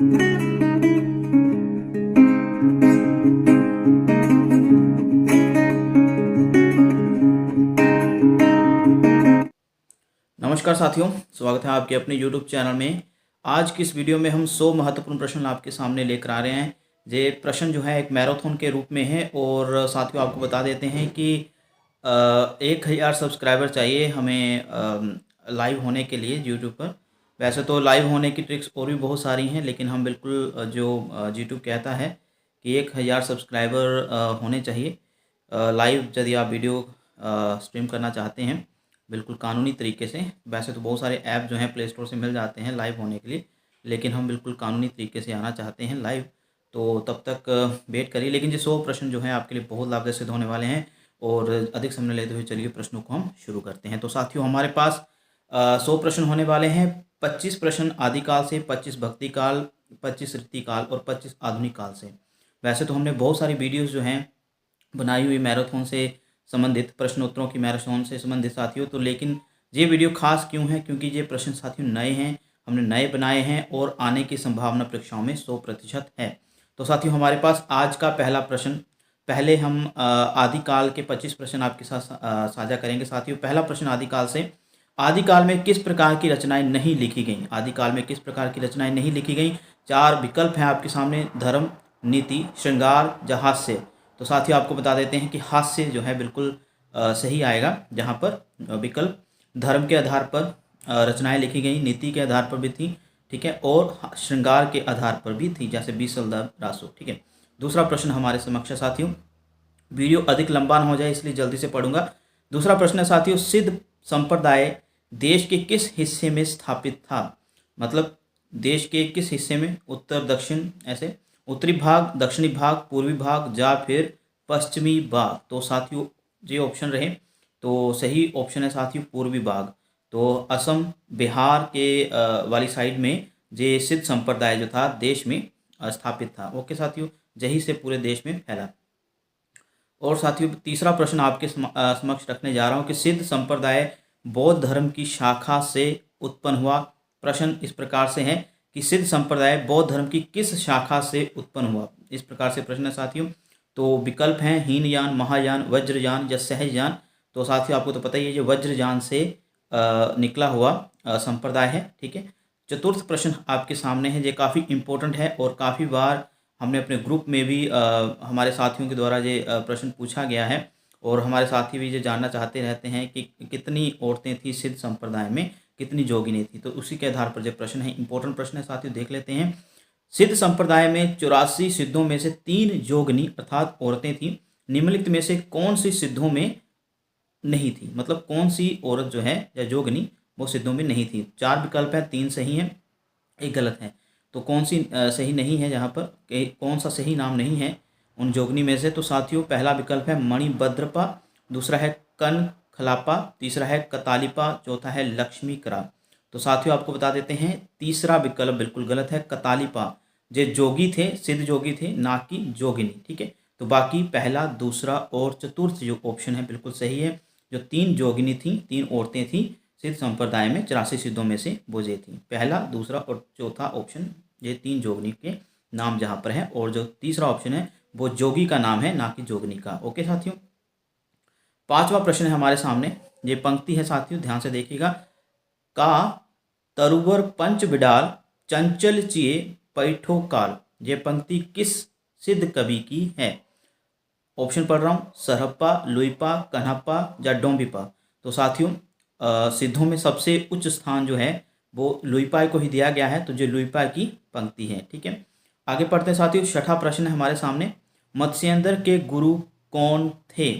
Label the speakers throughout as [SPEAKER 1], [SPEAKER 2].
[SPEAKER 1] नमस्कार साथियों, स्वागत है आपके अपने YouTube चैनल में। आज की इस वीडियो में हम 100 महत्वपूर्ण प्रश्न आपके सामने लेकर आ रहे हैं। ये प्रश्न जो है एक मैराथन के रूप में है और साथियों आपको बता देते हैं कि 1000 सब्सक्राइबर चाहिए हमें लाइव होने के लिए YouTube पर। वैसे तो लाइव होने की ट्रिक्स और भी बहुत सारी हैं, लेकिन हम बिल्कुल जो YouTube कहता है कि 1000 सब्सक्राइबर होने चाहिए लाइव यदि आप वीडियो स्ट्रीम करना चाहते हैं बिल्कुल कानूनी तरीके से। वैसे तो बहुत सारे ऐप जो हैं प्ले स्टोर से मिल जाते हैं लाइव होने के लिए, लेकिन हम बिल्कुल कानूनी तरीके से आना चाहते हैं लाइव, तो तब तक वेट करिए। लेकिन ये 100 प्रश्न जो हैं आपके लिए बहुत लाभदायक सिद्ध होने वाले हैं और अधिक समय लेते हुए चलिए प्रश्नों को हम शुरू करते हैं। तो साथियों हमारे पास 100 प्रश्न होने वाले हैं। 25 प्रश्न आदिकाल से, 25 भक्ति काल, 25 रीतिकाल और 25 आधुनिक काल से। वैसे तो हमने बहुत सारी वीडियोज़ जो हैं बनाई हुई मैराथन से संबंधित, प्रश्नोत्तरों की मैराथन से संबंधित साथियों, तो लेकिन ये वीडियो खास क्यों है, क्योंकि ये प्रश्न साथियों नए हैं, हमने नए बनाए हैं और आने की संभावना परीक्षाओं में 100% है। तो साथियों हमारे पास आज का पहला प्रश्न, पहले हम आदिकाल के 25 प्रश्न आपके साथ साझा करेंगे। साथियों पहला प्रश्न आदिकाल से, आदिकाल में किस प्रकार की रचनाएं नहीं लिखी गई? आदिकाल में किस प्रकार की रचनाएं नहीं लिखी गई? 4 विकल्प हैं आपके सामने, धर्म, नीति, श्रृंगार या हास्य। तो साथियों आपको बता देते हैं कि हास्य जो है बिल्कुल सही आएगा, जहाँ पर विकल्प धर्म के आधार पर रचनाएं लिखी गई, नीति के आधार पर भी थी, ठीक है, और श्रृंगार के आधार पर भी थी, जैसे बीसलदार रासो, ठीक है। दूसरा प्रश्न हमारे समक्ष है साथियों, वीडियो अधिक लंबा ना हो जाए इसलिए जल्दी से पढ़ूंगा। दूसरा प्रश्न है साथियों, सिद्ध संप्रदाय देश के किस हिस्से में स्थापित था? मतलब देश के किस हिस्से में, उत्तर दक्षिण ऐसे, उत्तरी भाग, दक्षिणी भाग, पूर्वी भाग या फिर पश्चिमी भाग? तो साथियों ये ऑप्शन रहे तो सही ऑप्शन है साथियों पूर्वी भाग। तो असम, बिहार के वाली साइड में ये सिद्ध संप्रदाय जो था देश में स्थापित था। ओके साथियों, यही से पूरे देश में फैला। और साथियों तीसरा प्रश्न आपके समक्ष रखने जा रहा हूँ कि सिद्ध संप्रदाय बौद्ध धर्म की शाखा से उत्पन्न हुआ। प्रश्न इस प्रकार से है कि सिद्ध संप्रदाय बौद्ध धर्म की किस शाखा से उत्पन्न हुआ? इस प्रकार से प्रश्न है साथियों। तो विकल्प हैं हीनयान, महायान, वज्रयान या सहजयान। तो साथियों आपको तो पता ही है ये वज्रयान से निकला हुआ संप्रदाय है, ठीक है। चतुर्थ प्रश्न आपके सामने है, ये काफ़ी इंपॉर्टेंट है और काफ़ी बार हमने अपने ग्रुप में भी हमारे साथियों के द्वारा ये प्रश्न पूछा गया है और हमारे साथी भी ये जानना चाहते रहते हैं कि कितनी औरतें थी सिद्ध संप्रदाय में, कितनी जोगिनी थी। तो उसी के आधार पर जो प्रश्न है, इंपॉर्टेंट प्रश्न है साथियों, देख लेते हैं। सिद्ध संप्रदाय में 84 सिद्धों में से 3 जोगिनी अर्थात औरतें थी। निम्नलिखित में से कौन सी सिद्धों में नहीं थी? मतलब कौन सी औरत जो है या जोगिनी वो सिद्धों में नहीं थी? 4 विकल्प है, 3 सही हैं, 1 गलत है। तो कौन सी सही नहीं है, जहाँ पर कौन सा सही नाम नहीं है उन जोगनी में से? तो साथियों पहला विकल्प है मणिभद्रपा, दूसरा है कनखलापा, तीसरा है कतालिपा, चौथा है लक्ष्मीकरा। तो साथियों आपको बता देते हैं तीसरा विकल्प बिल्कुल गलत है, कतालिपा। जे जोगी थे, सिद्ध जोगी थे, ना कि जोगिनी, ठीक है। तो बाकी पहला, दूसरा और चतुर्थ जो ऑप्शन है बिल्कुल सही है। जो 3 जोगिनी थी, 3 औरतें थी सिद्ध संप्रदाय में, 84 सिद्धों में से वो ये थी। पहला, दूसरा और चौथा ऑप्शन ये 3 जोगनी के नाम जहाँ पर है, और जो तीसरा ऑप्शन है वो जोगी का नाम है, ना कि जोगनी का। ओके साथियों, 5वां प्रश्न है हमारे सामने, ये पंक्ति है साथियों, ध्यान से देखिएगा। का तरुवर पंच बिडाल चंचल चिए पैठो काल, ये पंक्ति किस सिद्ध कवि की है? ऑप्शन पढ़ रहा हूँ, सरहप्पा, लुइपा, कन्हप्पा या डोंबिपा। तो साथियों सिद्धों में सबसे उच्च स्थान जो है वो लुइपा को ही दिया गया है, तो जो लुइपा की पंक्ति है, ठीक है। आगे पढ़ते हैं साथियों, 6ठा प्रश्न है हमारे सामने, मत्स्येंद्र के गुरु कौन थे?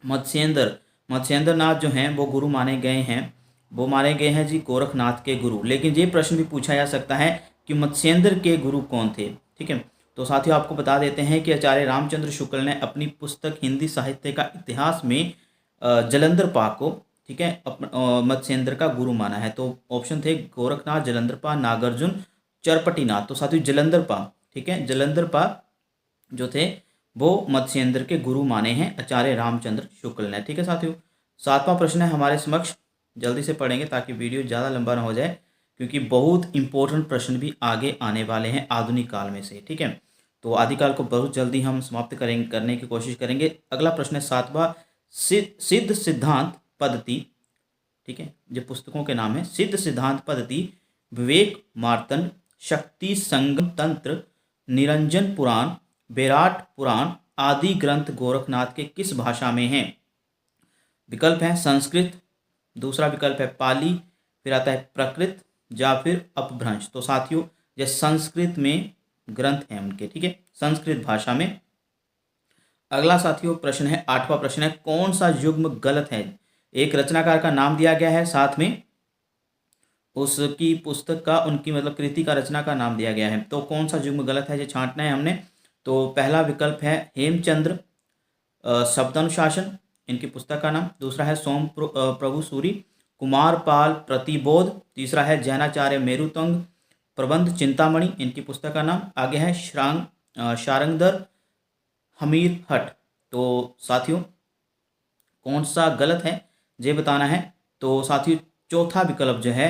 [SPEAKER 1] मत्स्येंद्र नाथ जो हैं वो गुरु माने गए हैं, वो माने गए हैं जी गोरखनाथ के गुरु। लेकिन ये प्रश्न भी पूछा जा सकता है कि मत्स्येंद्र के गुरु कौन थे, ठीक है। तो साथियों आपको बता देते हैं कि आचार्य रामचंद्र शुक्ल ने अपनी पुस्तक हिंदी साहित्य का इतिहास में जलंधर पा को, ठीक है, मत्स्येंद्र का गुरु माना है। तो ऑप्शन थे गोरखनाथ, जलंधरपा, नागार्जुन, चरपटीनाथ। तो साथियों जलंधरपा, ठीक है, जलंधरपा जो थे वो मत्स्येंद्र के गुरु माने हैं आचार्य रामचंद्र शुक्ल ने, ठीक है साथियों। 7वां प्रश्न है हमारे समक्ष, जल्दी से पढ़ेंगे ताकि वीडियो ज़्यादा लंबा ना हो जाए। क्योंकि बहुत इंपॉर्टेंट प्रश्न भी आगे आने वाले हैं आधुनिक काल में से। ठीक है, तो आदिकाल को बहुत जल्दी हम समाप्त करने की कोशिश करेंगे। अगला प्रश्न है 7वां, सिद्ध सिद्धांत पद्धति। ठीक है, जो पुस्तकों के नाम है, सिद्ध सिद्धांत पद्धति, विवेक मार्तंड, शक्ति संगम तंत्र, निरंजन पुराण, विराट पुराण आदि ग्रंथ गोरखनाथ के किस भाषा में हैं? विकल्प है संस्कृत, दूसरा विकल्प है पाली, फिर आता है प्रकृत या फिर अपभ्रंश। तो साथियों, ये संस्कृत में ग्रंथ हैं उनके। ठीक है, संस्कृत भाषा में। अगला साथियों प्रश्न है 8वां प्रश्न है, कौन सा युग्म गलत है? एक रचनाकार का नाम दिया गया है, साथ में उसकी पुस्तक का, उनकी मतलब कृति का, रचना का नाम दिया गया है। तो कौन सा युग्म गलत है, ये छांटना है हमने। तो पहला विकल्प है हेमचंद्र शब्दानुशासन, इनकी पुस्तक का नाम। दूसरा है सोम प्रभु सूरी, कुमारपाल प्रतिबोध। तीसरा है जैनाचार्य मेरुतंग प्रबंध चिंतामणि, इनकी पुस्तक का नाम। आगे है शारंगधर हमीर हट। तो साथियों कौन सा गलत है ये बताना है। तो साथियों चौथा विकल्प जो है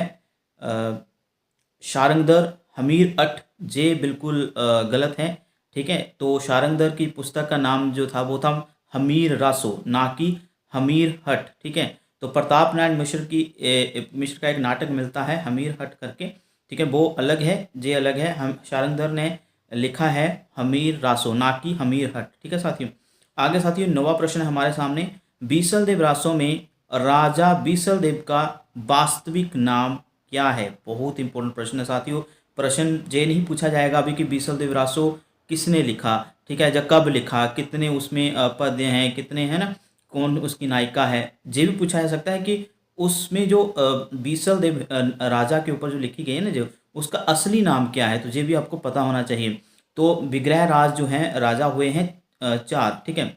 [SPEAKER 1] शारंगधर हमीर अट, ये बिल्कुल गलत है। ठीक है, तो शारंगधर की पुस्तक का नाम जो था वो था हमीर रासो, ना कि हमीर हट। ठीक है, तो प्रताप नारायण मिश्र का एक नाटक मिलता है हमीर हट करके। ठीक है, वो अलग है, ये अलग है। हम शारंगधर ने लिखा है हमीर रासो, ना कि हमीर हट। ठीक है साथियों, आगे साथियों 9वां प्रश्न है हमारे सामने, बीसल देव रासो में राजा बीसल देव का वास्तविक नाम क्या है? बहुत इंपॉर्टेंट प्रश्न है साथियों। प्रश्न ये नहीं पूछा जाएगा अभी कि बीसल देव रासो किसने लिखा, ठीक है, जब कब लिखा, कितने उसमें पद्य हैं, कितने हैं ना, कौन उसकी नायिका है, ये भी पूछा जा सकता है कि उसमें जो बीसल देव राजा के ऊपर जो लिखी गई है ना, जो उसका असली नाम क्या है, तो ये भी आपको पता होना चाहिए। तो विग्रह राज जो हैं राजा हुए हैं 4। ठीक है,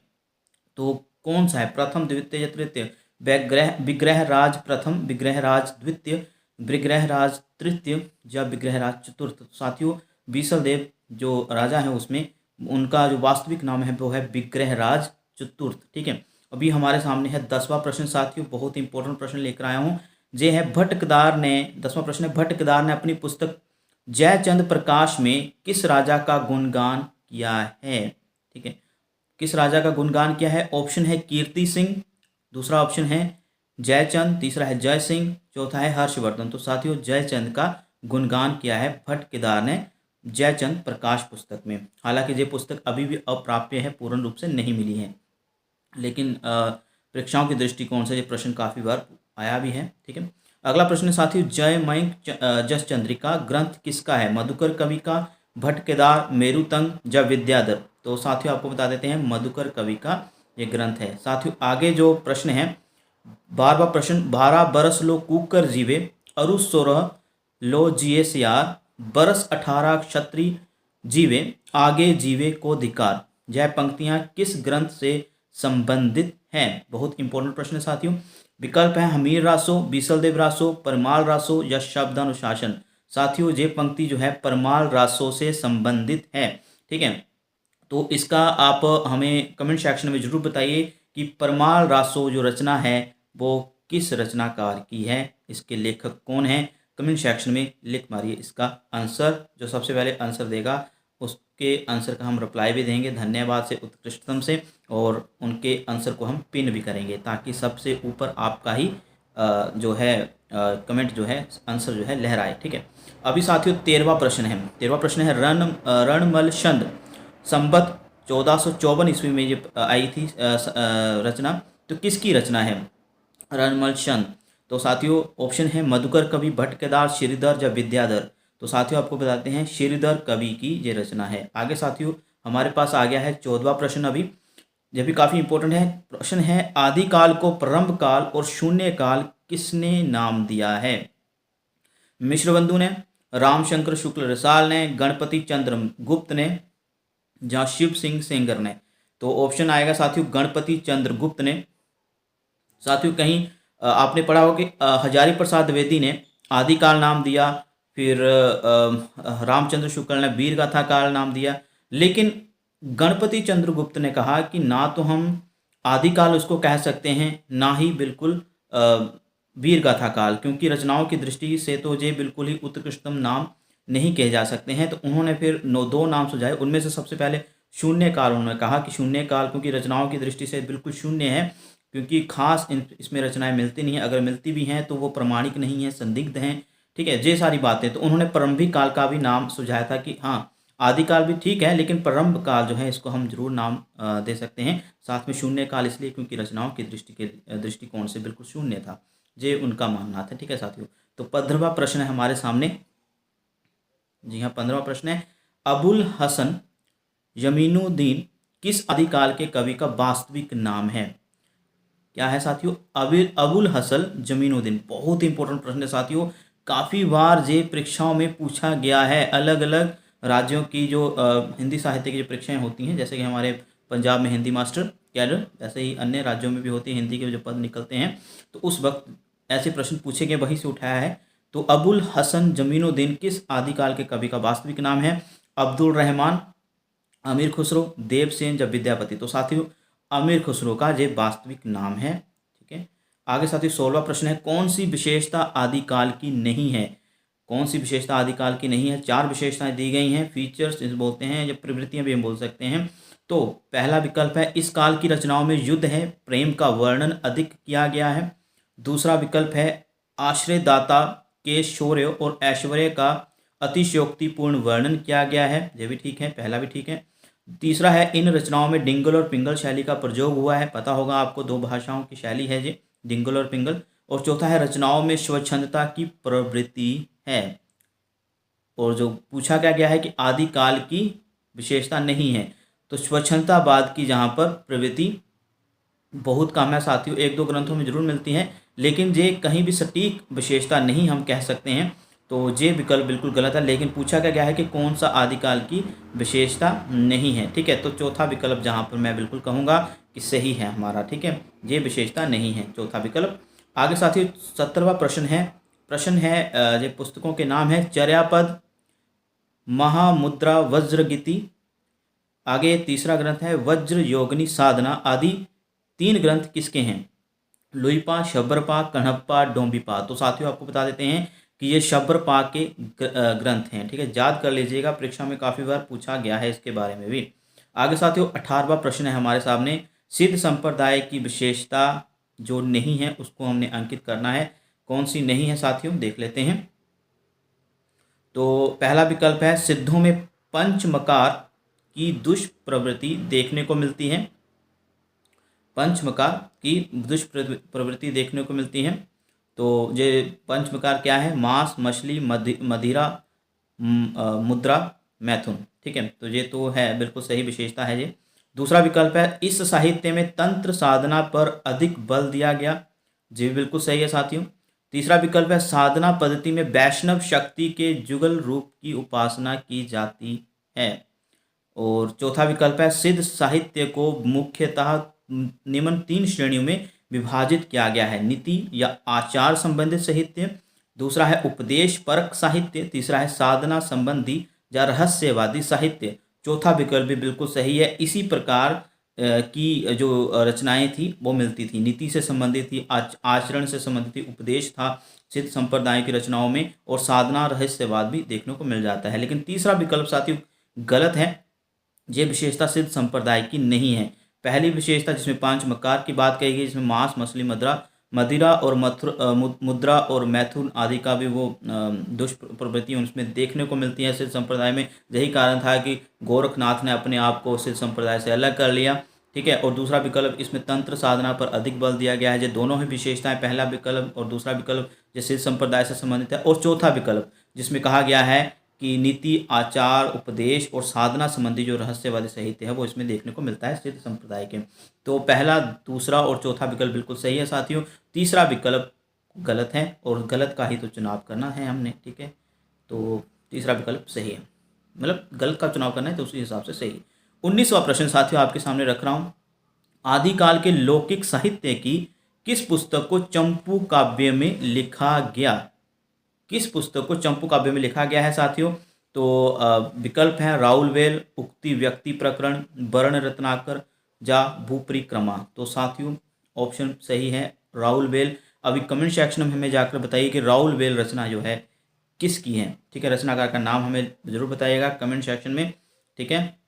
[SPEAKER 1] तो कौन सा है, प्रथम द्वितीय या तृतीय? विग्रह राज प्रथम, विग्रह राज द्वितीय, विग्रह राज तृतीय या विग्रह राज चतुर्थ। साथियों बीसल देव जो राजा है उसमें उनका जो वास्तविक नाम है वो है विग्रह राज चतुर्थ। ठीक है, अभी हमारे सामने है 10वां प्रश्न साथियों, बहुत इंपॉर्टेंट प्रश्न लेकर आया हूँ। ये है भट्टकदार ने, 10वां प्रश्न है, भट्टकदार ने अपनी पुस्तक जयचंद प्रकाश में किस राजा का गुणगान किया है? ठीक है, किस राजा का गुणगान किया है? ऑप्शन है कीर्ति सिंह, दूसरा ऑप्शन है जयचंद, तीसरा है जय सिंह, चौथा है हर्षवर्धन। तो साथियों जयचंद का गुणगान किया है भट्टकेदार ने जयचंद प्रकाश पुस्तक में। हालांकि ये पुस्तक अभी भी अप्राप्य है, पूर्ण रूप से नहीं मिली है, लेकिन परीक्षाओं के दृष्टिकोण से ये प्रश्न काफ़ी बार आया भी है। ठीक है, अगला प्रश्न साथियों, जयमयंक जस चंद्रिका ग्रंथ किसका है? मधुकर कवि का, भट्टकेदार, मेरुतंग या विद्याधर? तो साथियों आपको बता देते हैं मधुकर कवि का ये ग्रंथ है। साथियों आगे जो प्रश्न है 12वां प्रश्न, 12 बरस लो कूकर जीवे अरु 16 लो जिए सियार, बरस 18 क्षत्रिय जीवे आगे जीवे को धिकार। यह पंक्तियां किस ग्रंथ से संबंधित हैं? बहुत इंपॉर्टेंट प्रश्न है साथियों। विकल्प है हमीर रासो, बीसल देव रासो, परमाल रासो या शब्दानुशासन। साथियों ये पंक्ति जो है परमाल रासो से संबंधित है। ठीक है, तो इसका आप हमें कमेंट सेक्शन में जरूर बताइए कि परमाल रासो जो रचना है वो किस रचनाकार की है, इसके लेखक कौन है? कमेंट सेक्शन में लिख मारिए इसका आंसर। जो सबसे पहले आंसर देगा उसके आंसर का हम रिप्लाई भी देंगे धन्यवाद से, उत्कृष्टतम से, और उनके आंसर को हम पिन भी करेंगे ताकि सबसे ऊपर आपका ही जो है कमेंट जो है आंसर जो है लहराए। ठीक है, अभी साथियों 13वां प्रश्न है। 13वां प्रश्न है रणमल छंद संबत 1454 ईस्वी में ये आई थी रचना, तो किसकी रचना है रणमल छंद? तो साथियों ऑप्शन है मधुकर कवि, भट्टकेदार, श्रीधर या विद्याधर। तो साथियों आपको बताते हैं श्रीधर कवि की ये रचना है। आगे साथियों हमारे पास आ गया है 14वां प्रश्न, अभी यह भी काफ़ी इंपॉर्टेंट है। प्रश्न है आदिकाल को प्रारंभ काल और शून्य काल किसने नाम दिया है? मिश्रबंधु ने, रामशंकर शुक्ल रसाल ने, गणपति चंद्र गुप्त ने या शिव सिंह सेंगर ने? तो ऑप्शन आएगा साथियों गणपति चंद्र गुप्त ने। साथियों कहीं आपने पढ़ा हो कि हजारी प्रसाद द्विवेदी ने आदिकाल नाम दिया, फिर रामचंद्र शुक्ल ने वीर गाथा काल नाम दिया, लेकिन गणपति चंद्रगुप्त ने कहा कि ना तो हम आदिकाल उसको कह सकते हैं, ना ही बिल्कुल वीर गाथा काल, क्योंकि रचनाओं की दृष्टि से तो ये बिल्कुल ही उत्कृष्टतम नाम नहीं कहे जा सकते हैं। तो उन्होंने फिर दो नाम सुझाए। उनमें से सबसे पहले शून्य काल, उन्होंने कहा कि शून्य काल क्योंकि रचनाओं की दृष्टि से बिल्कुल शून्य है, क्योंकि खास इसमें रचनाएं मिलती नहीं हैं, अगर मिलती भी हैं तो वो प्रमाणिक नहीं है, संदिग्ध हैं। ठीक है, ये सारी बातें। तो उन्होंने प्रारंभिक काल का भी नाम सुझाया था कि हाँ, आदिकाल भी ठीक है, लेकिन प्रारंभ काल जो है इसको हम जरूर नाम दे सकते हैं। साथ में शून्य काल इसलिए क्योंकि रचनाओं की दृष्टिकोण से बिल्कुल शून्य था, ये उनका मानना था। ठीक है साथियों, तो 15वां प्रश्न है हमारे सामने। जी हाँ, 15वां प्रश्न है, अबुल हसन यमीनुद्दीन किस आदिकाल के कवि का वास्तविक नाम है? क्या है साथियों? अबुल हसन जमीनुद्दीन। बहुत ही इंपॉर्टेंट प्रश्न है साथियों, काफ़ी बार ये परीक्षाओं में पूछा गया है। अलग अलग राज्यों की जो हिंदी साहित्य की जो परीक्षाएं होती हैं, जैसे कि हमारे पंजाब में हिंदी मास्टर कैडर, ऐसे ही अन्य राज्यों में भी होती है, हिंदी के जो पद निकलते हैं, तो उस वक्त ऐसे प्रश्न पूछे गए, वहीं से उठाया है। तो अबुल हसन जमीनुद्दीन किस आदिकाल के कवि का वास्तविक नाम है? अब्दुल रहमान, अमीर खुसरो, देवसेन या विद्यापति? तो साथियों अमीर खुसरो का ये वास्तविक नाम है। ठीक है, आगे साथियों 16वां प्रश्न है, कौन सी विशेषता आदिकाल की नहीं है? कौन सी विशेषता आदिकाल की नहीं है? 4 विशेषताएं दी गई हैं, फीचर्स इसे बोलते हैं, या प्रवृत्तियां भी हम बोल सकते हैं। तो पहला विकल्प है, इस काल की रचनाओं में युद्ध है, प्रेम का वर्णन अधिक किया गया है। दूसरा विकल्प है, आश्रयदाता के शौर्य और ऐश्वर्य का अतिशयोक्तिपूर्ण वर्णन किया गया है, यह भी ठीक है, पहला भी ठीक है। तीसरा है, इन रचनाओं में डिंगल और पिंगल शैली का प्रयोग हुआ है, पता होगा आपको, 2 भाषाओं की शैली है ये, डिंगल और पिंगल। और चौथा है, रचनाओं में स्वच्छंदता की प्रवृत्ति है। और जो पूछा क्या गया है कि आदिकाल की विशेषता नहीं है, तो स्वच्छंदतावाद की जहाँ पर प्रवृत्ति बहुत कम है साथियों, 1-2 ग्रंथों में जरूर मिलती है, लेकिन ये कहीं भी सटीक विशेषता नहीं हम कह सकते हैं, तो ये विकल्प बिल्कुल गलत है। लेकिन पूछा क्या गया है कि कौन सा आदिकाल की विशेषता नहीं है। ठीक है, तो चौथा विकल्प जहाँ पर मैं बिल्कुल कहूँगा कि सही है हमारा। ठीक है, ये विशेषता नहीं है, चौथा विकल्प। आगे साथियों 17वां प्रश्न है। प्रश्न है, ये पुस्तकों के नाम है, चर्यापद, महामुद्रा, वज्रगीति। आगे तीसरा ग्रंथ है वज्र योगिनी साधना आदि। 3 ग्रंथ किसके हैं? लुईपा, शबरपा, कण्हप्पा, डोंबिपा। तो साथियों आपको बता देते हैं कि ये शबरपा के ग्रंथ हैं। ठीक है, याद कर लीजिएगा, परीक्षा में काफ़ी बार पूछा गया है इसके बारे में भी। आगे साथियों 18वां प्रश्न है हमारे सामने, सिद्ध संप्रदाय की विशेषता जो नहीं है उसको हमने अंकित करना है। कौन सी नहीं है साथियों, देख लेते हैं। तो पहला विकल्प है, सिद्धों में पंचमकार की दुष्प्रवृत्ति देखने को मिलती है। पंचमकार की दुष्प्रवृत्ति देखने को मिलती है। तो ये पंचमकार क्या है? मांस, मछली, मदिरा, मुद्रा, मैथुन। ठीक है, तो ये तो है, बिल्कुल सही विशेषता है ये। दूसरा विकल्प है, इस साहित्य में तंत्र साधना पर अधिक बल दिया गया। जी बिल्कुल सही है साथियों। तीसरा विकल्प है, साधना पद्धति में वैष्णव शक्ति के जुगल रूप की उपासना की जाती है। और चौथा विकल्प है, सिद्ध साहित्य को मुख्यतः निम्न 3 श्रेणियों में विभाजित किया गया है। नीति या आचार संबंधित साहित्य, दूसरा है उपदेश परक साहित्य, तीसरा है साधना संबंधी या रहस्यवादी साहित्य। चौथा विकल्प भी बिल्कुल सही है। इसी प्रकार की जो रचनाएं थी वो मिलती थी, नीति से संबंधित थी, आचरण से संबंधित थी, उपदेश था सिद्ध संप्रदाय की रचनाओं में, और साधना रहस्यवाद भी देखने को मिल जाता है। लेकिन तीसरा विकल्प साथियों गलत है, ये विशेषता सिद्ध संप्रदाय की नहीं है। पहली विशेषता जिसमें पंचमकार की बात कही गई, जिसमें मांस, मछली, मदिरा और मुद्रा और मैथुन आदि का भी वो दुष्प्रवृत्ति उसमें देखने को मिलती है सिद्ध संप्रदाय में। यही कारण था कि गोरखनाथ ने अपने आप को सिद्ध संप्रदाय से अलग कर लिया। ठीक है, और दूसरा विकल्प, इसमें तंत्र साधना पर अधिक बल दिया गया है। ये दोनों ही विशेषताएं, पहला विकल्प और दूसरा विकल्प, जो सिद्ध संप्रदाय से संबंधित है। और चौथा विकल्प जिसमें कहा गया है कि नीति, आचार, उपदेश और साधना संबंधी जो रहस्यवादी साहित्य है वो इसमें देखने को मिलता है सिद्ध संप्रदाय के। तो पहला, दूसरा और चौथा विकल्प बिल्कुल सही है साथियों। तीसरा विकल्प गलत है, और गलत का ही तो चुनाव करना है हमने। ठीक है, तो तीसरा विकल्प सही है, मतलब गलत का चुनाव करना है तो उसी हिसाब से सही। 19वां प्रश्न साथियों आपके सामने रख रहा हूँ, आदिकाल के लौकिक साहित्य की किस पुस्तक को चंपू काव्य में लिखा गया? किस पुस्तक को चंपू काव्य में लिखा गया है साथियों? तो विकल्प है राउलवेल, उक्ति व्यक्ति प्रकरण, वर्ण रत्नाकर या भूपरिक्रमा। तो साथियों ऑप्शन सही है राउलवेल। अभी कमेंट सेक्शन में हमें जाकर बताइए कि राउल बेल रचना जो है किसकी है। ठीक है, रचनाकार का नाम हमें जरूर बताइएगा कमेंट सेक्शन में। ठीक है,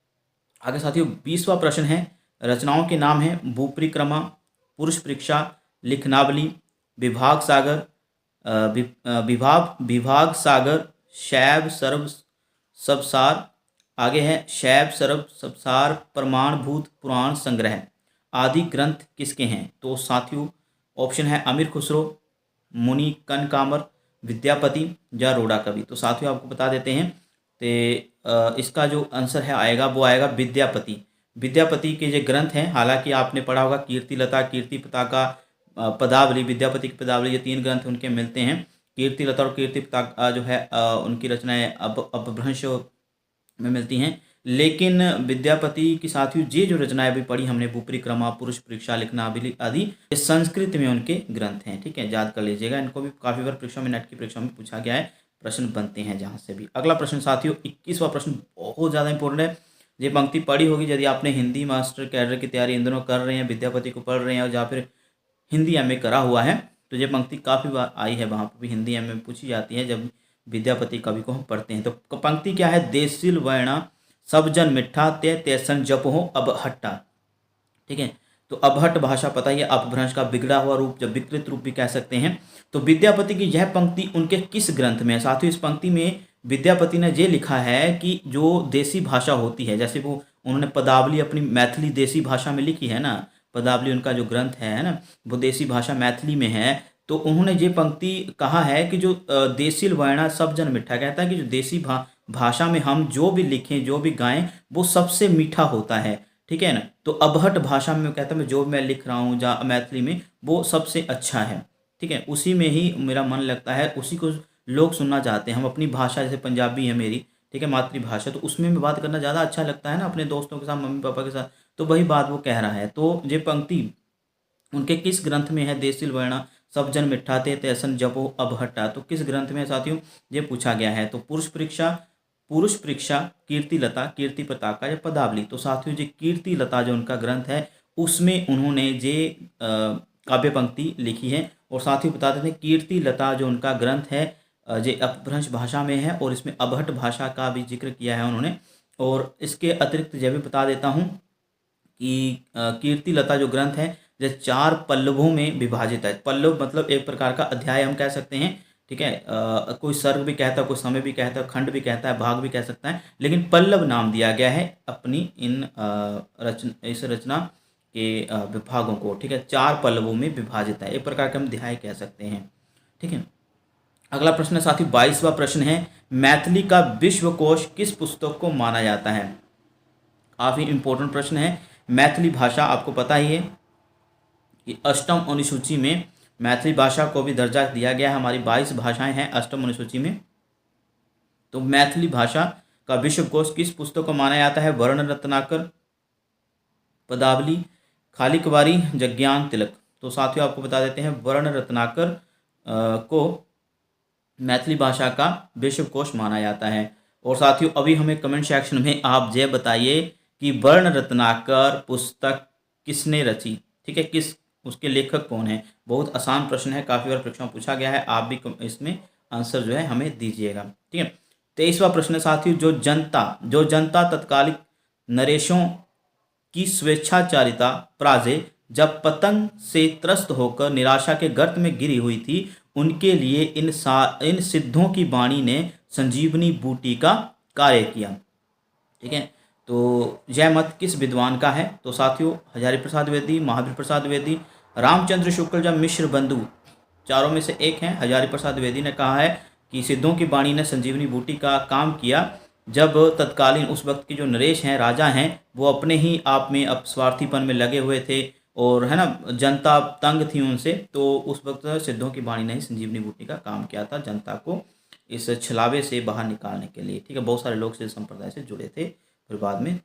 [SPEAKER 1] आगे साथियों 20वां प्रश्न है, रचनाओं के नाम है भूपरिक्रमा, पुरुष परीक्षा, लिखनावली, विभाग सागर, विभाग सागर, शैव सर्व सबसार, आगे है शैव सर्व सबसार, प्रमाणभूत पुराण संग्रह आदि ग्रंथ किसके हैं। तो साथियों ऑप्शन है अमीर खुसरो, मुनि कनकामर, विद्यापति या रोड़ा कवि। तो साथियों आपको बता देते हैं तो इसका जो आंसर है आएगा वो आएगा विद्यापति। विद्यापति के जो ग्रंथ हैं, हालांकि आपने पढ़ा होगा कीर्तिलता, कीर्ति पताका, पदावली, विद्यापति की पदावली, ये 3 ग्रंथ उनके मिलते हैं। कीर्तिलता और कीर्ति पताका जो है उनकी रचनाएं अपभ्रंश में मिलती हैं। लेकिन विद्यापति की साथियों ये जो रचनाएं अभी पढ़ी हमने, भूपरिक्रमा, पुरुष परीक्षा, लिखनावली आदि, ये संस्कृत में उनके ग्रंथ हैं। ठीक है, याद कर लीजिएगा, इनको भी काफी बार परीक्षा में, नेट की परीक्षा में पूछा गया है, प्रश्न बनते हैं जहां से भी। अगला प्रश्न साथियों 21वां प्रश्न बहुत ज्यादा इंपॉर्टेंट है। ये पंक्ति पढ़ी होगी यदि आपने हिंदी मास्टर कैडर की तैयारी इन दोनों कर रहे हैं, विद्यापति को पढ़ रहे हैं और या फिर हिंदी एमए करा हुआ है, तो ये पंक्ति काफी बार आई है, वहां पर भी हिंदी एमए में पूछी जाती है जब विद्यापति कवि को हम पढ़ते हैं। तो पंक्ति क्या है, देसिल वर्णा सब जन मिठा ते तैसन जप हो अब हट्टा। ठीक है, तो अबहट भाषा पता ही है, अपभ्रंश का बिगड़ा हुआ रूप, जब विकृत रूप भी कह सकते हैं। तो विद्यापति की यह पंक्ति उनके किस ग्रंथ में है। साथियों इस पंक्ति में विद्यापति ने ये लिखा है कि जो देसी भाषा होती है, जैसे वो उन्होंने पदावली अपनी मैथिली देसी भाषा में लिखी है ना, पदावली उनका जो ग्रंथ है ना, वो देसी भाषा मैथिली में है। तो उन्होंने ये पंक्ति कहा है कि जो देसिल वर्णा सब जन मिठा, कहता है कि जो देसी भाषा में हम जो भी लिखें जो भी गाएं वो सबसे मीठा होता है। ठीक है ना, तो अबहट भाषा में कहता है जो मैं लिख रहा हूँ जा मैथिली में वो सबसे अच्छा है। ठीक है, उसी में ही मेरा मन लगता है, उसी को लोग सुनना चाहते हैं। हम अपनी भाषा, जैसे पंजाबी है मेरी, ठीक है, मातृभाषा, तो उसमें में बात करना ज़्यादा अच्छा लगता है ना अपने दोस्तों के साथ, मम्मी पापा के साथ। तो वही बात वो कह रहा है। तो ये पंक्ति उनके किस ग्रंथ में है, देसिल वर्णा सब जन मिठा ते तैसन जपो अब हट्टा, तो किस ग्रंथ में साथियों ये पूछा गया है। तो पुरुष परीक्षा, कीर्तिलता, कीर्ति पताका या पदावली। तो साथियों जी कीर्तिलता जो उनका ग्रंथ है उसमें उन्होंने ये काव्य पंक्ति लिखी है। और साथियों बता देते हैं कीर्तिलता जो उनका ग्रंथ है ये अपभ्रंश भाषा में है और इसमें अबहट भाषा का भी जिक्र किया है उन्होंने। और इसके अतिरिक्त यह भी बता देता हूँ कि कीर्तिलता जो ग्रंथ है ये 4 पल्लवों में विभाजित है। पल्लव मतलब एक प्रकार का अध्याय हम कह सकते हैं। ठीक है, कोई सर्ग भी कहता है, कोई समय भी कहता है, खंड भी कहता है, भाग भी कह सकता है, लेकिन पल्लव नाम दिया गया है अपनी इन इस रचना के विभागों को। ठीक है, 4 पल्लवों में विभाजित है, एक प्रकार का हम अध्याय कह सकते हैं। ठीक है, अगला प्रश्न साथी 22वां प्रश्न है, मैथिली का विश्वकोश किस पुस्तक को माना जाता है। काफी इंपॉर्टेंट प्रश्न है। मैथिली भाषा आपको पता ही है कि अष्टम अनुसूची में मैथिली भाषा को भी दर्जा दिया गया है। हमारी 22 भाषाएं हैं अष्टम अनुसूची में। तो मैथिली भाषा का विश्वकोश किस पुस्तक को माना जाता है, वर्ण रत्नाकर, पदावली, खाली कुंवारी, जज्ञान तिलक। तो साथियों आपको बता देते हैं वर्ण रत्नाकर को मैथिली भाषा का विश्वकोश माना जाता है। और साथियों अभी हमें कमेंट सेक्शन में आप ये बताइए कि वर्ण रत्नाकर पुस्तक किसने रची। ठीक है, किस उसके लेखक कौन है। बहुत आसान प्रश्न है, काफी बार परीक्षा में पूछा गया है, आप भी इसमें आंसर जो है हमें दीजिएगा। ठीक है, 23वां प्रश्न साथियों, जो जनता तत्कालिक नरेशों की स्वेच्छाचारिता प्राजे जब पतंग से त्रस्त होकर निराशा के गर्त में गिरी हुई थी, उनके लिए इन सिद्धों की वाणी ने संजीवनी बूटी का कार्य किया। ठीक है, तो यह मत किस विद्वान का है। तो साथियों हजारी प्रसाद द्विवेदी, महावीर प्रसाद द्विवेदी, रामचंद्र शुक्ल या मिश्र बंधु, चारों में से एक हैं। हजारी प्रसाद द्विवेदी ने कहा है कि सिद्धों की वाणी ने संजीवनी बूटी का काम किया जब तत्कालीन उस वक्त के जो नरेश हैं, राजा हैं, वो अपने ही आप में स्वार्थीपन में लगे हुए थे और है ना जनता तंग थी उनसे। तो उस वक्त सिद्धों की वाणी ने ही संजीवनी बूटी का काम किया था जनता को इस छलावे से बाहर निकालने के लिए। ठीक है, बहुत सारे लोग सिद्ध संप्रदाय से जुड़े थे, फिर बाद में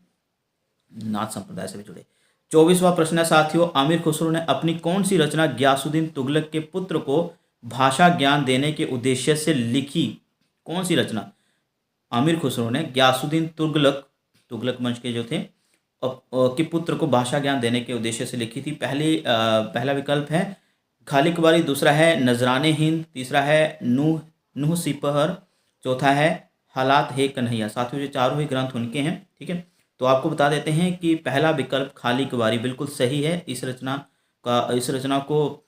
[SPEAKER 1] नाथ संप्रदाय से भी जुड़े। 24वां प्रश्न है साथियों, आमिर खुसरो ने अपनी कौन सी रचना गयासुद्दीन तुगलक के पुत्र को भाषा ज्ञान देने के उद्देश्य से लिखी। कौन सी रचना आमिर खुसरो ने गयासुद्दीन तुगलक वंश के जो थे के पुत्र को भाषा ज्ञान देने के उद्देश्य से लिखी थी। पहला विकल्प है खाली कवारी, दूसरा है नजराने हिंद, तीसरा है नूह नूह सिपहर, चौथा है हालात है कन्हैया। साथियों ये चारों ही ग्रंथ उनके हैं। ठीक है, तो आपको बता देते हैं कि पहला विकल्प खाली कवारी बिल्कुल सही है। इस रचना को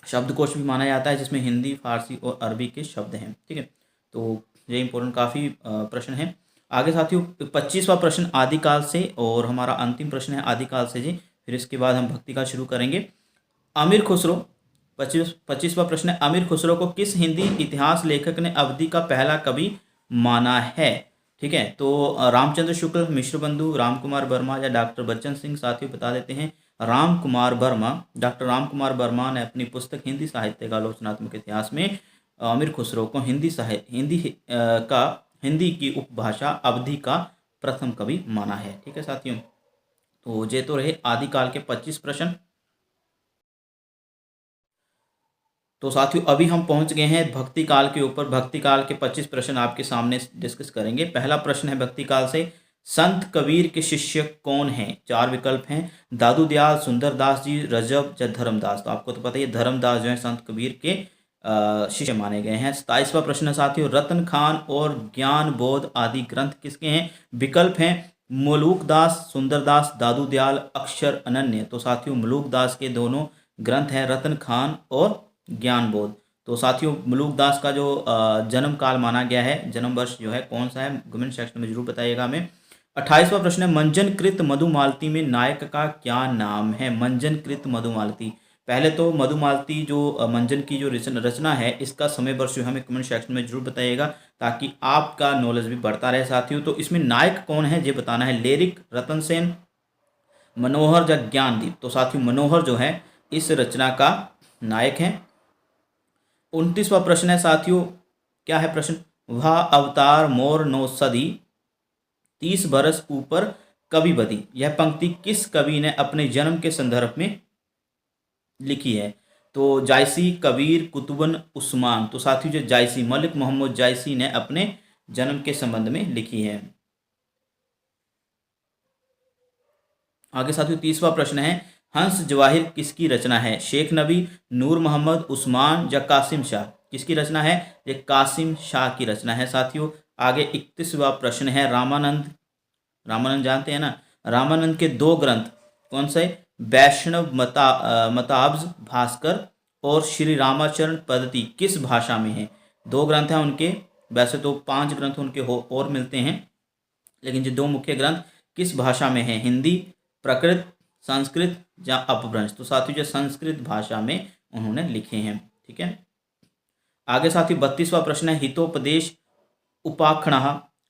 [SPEAKER 1] शब्दकोश भी माना जाता है, जिसमें हिंदी, फारसी और अरबी के शब्द हैं। ठीक है, तो ये इंपॉर्टेंट काफ़ी प्रश्न है। आगे साथियों 25वां प्रश्न आदिकाल से, और हमारा अंतिम प्रश्न है आदिकाल से जी। फिर इसके बाद हम भक्ति काल शुरू करेंगे। अमीर खुसरो, 25वां प्रश्न है, अमीर खुसरो को किस हिंदी इतिहास लेखक ने अवधि का पहला कवि माना है? ठीक है, तो रामचंद्र शुक्ल, मिश्र बंधु, राम कुमार वर्मा या डॉक्टर बच्चन सिंह। साथियों बता देते हैं राम कुमार वर्मा। डॉक्टर राम कुमार वर्मा ने अपनी पुस्तक हिंदी साहित्य का आलोचनात्मक इतिहास में अमीर खुसरो को हिंदी की उपभाषा अवधि का प्रथम कवि माना है। ठीक है साथियों, तो ये तो रहे आदिकाल के 25 प्रश्न। तो साथियों अभी हम पहुंच गए हैं भक्ति काल के ऊपर। भक्ति काल के 25 प्रश्न आपके सामने डिस्कस करेंगे। पहला प्रश्न है भक्ति काल से, संत कबीर के शिष्य कौन हैं? 4 विकल्प हैं, दादू दयाल, सुंदरदास जी, रजब या धर्मदास। तो आपको तो पता ही है धर्मदास जो है संत कबीर के शिष्य माने गए हैं। 27वां प्रश्न है साथियों, रतन खान और ज्ञान बोध आदि ग्रंथ किसके हैं? विकल्प हैं मलूक दास, सुंदरदास, दादू दयाल, अक्षर अनन्य। तो साथियों मलूक दास के दोनों ग्रंथ हैं, रतन खान और ज्ञान बोध। तो साथियों मलूक दास का जो जन्म काल माना गया है, जन्म वर्ष जो है कौन सा है, कमेंट सेक्शन में जरूर बताइएगा हमें। 28वां प्रश्न है, मंजनकृत मधुमालती में नायक का क्या नाम है? मंजनकृत मधुमालती, पहले तो मधुमालती जो मंजन की जो रचना है, इसका समय वर्ष जो हमें कमेंट सेक्शन में जरूर बताइएगा, ताकि आपका नॉलेज भी बढ़ता रहे साथियों। तो इसमें नायक कौन है ये बताना है, लेरिक, रतन सेन, मनोहर या ज्ञानदीप। तो साथियों मनोहर जो है इस रचना का नायक है। 29वां प्रश्न है साथियों, क्या है प्रश्न, वह अवतार मोर नो सदी 30 बरस ऊपर कवि बदी। यह पंक्ति किस कवि ने अपने जन्म के संदर्भ में लिखी है? तो जायसी, कबीर, कुतुबन, उस्मान। तो साथियों जो जायसी, मलिक मोहम्मद जायसी ने अपने जन्म के संबंध में लिखी है। आगे साथियों 30वां प्रश्न है, हंस जवाहिर किसकी रचना है? शेख नबी, नूर मोहम्मद, उस्मान या कासिम शाह। किसकी रचना है? ये कासिम शाह की रचना है साथियों। आगे 31वां प्रश्न है, रामानंद, रामानंद जानते हैं ना, रामानंद के 2 ग्रंथ कौन से? वैष्णव मताब्ज भास्कर और श्री रामाचरण पद्धति किस भाषा में है? 2 ग्रंथ हैं उनके, वैसे तो 5 ग्रंथ उनके और मिलते हैं, लेकिन जो 2 मुख्य ग्रंथ किस भाषा में है? हिंदी, प्राकृत, संस्कृत या अपभ्रंश। तो साथियों जो संस्कृत भाषा में उन्होंने लिखे हैं। ठीक है, आगे साथियों 32वां प्रश्न है, हितोपदेश उपाखणः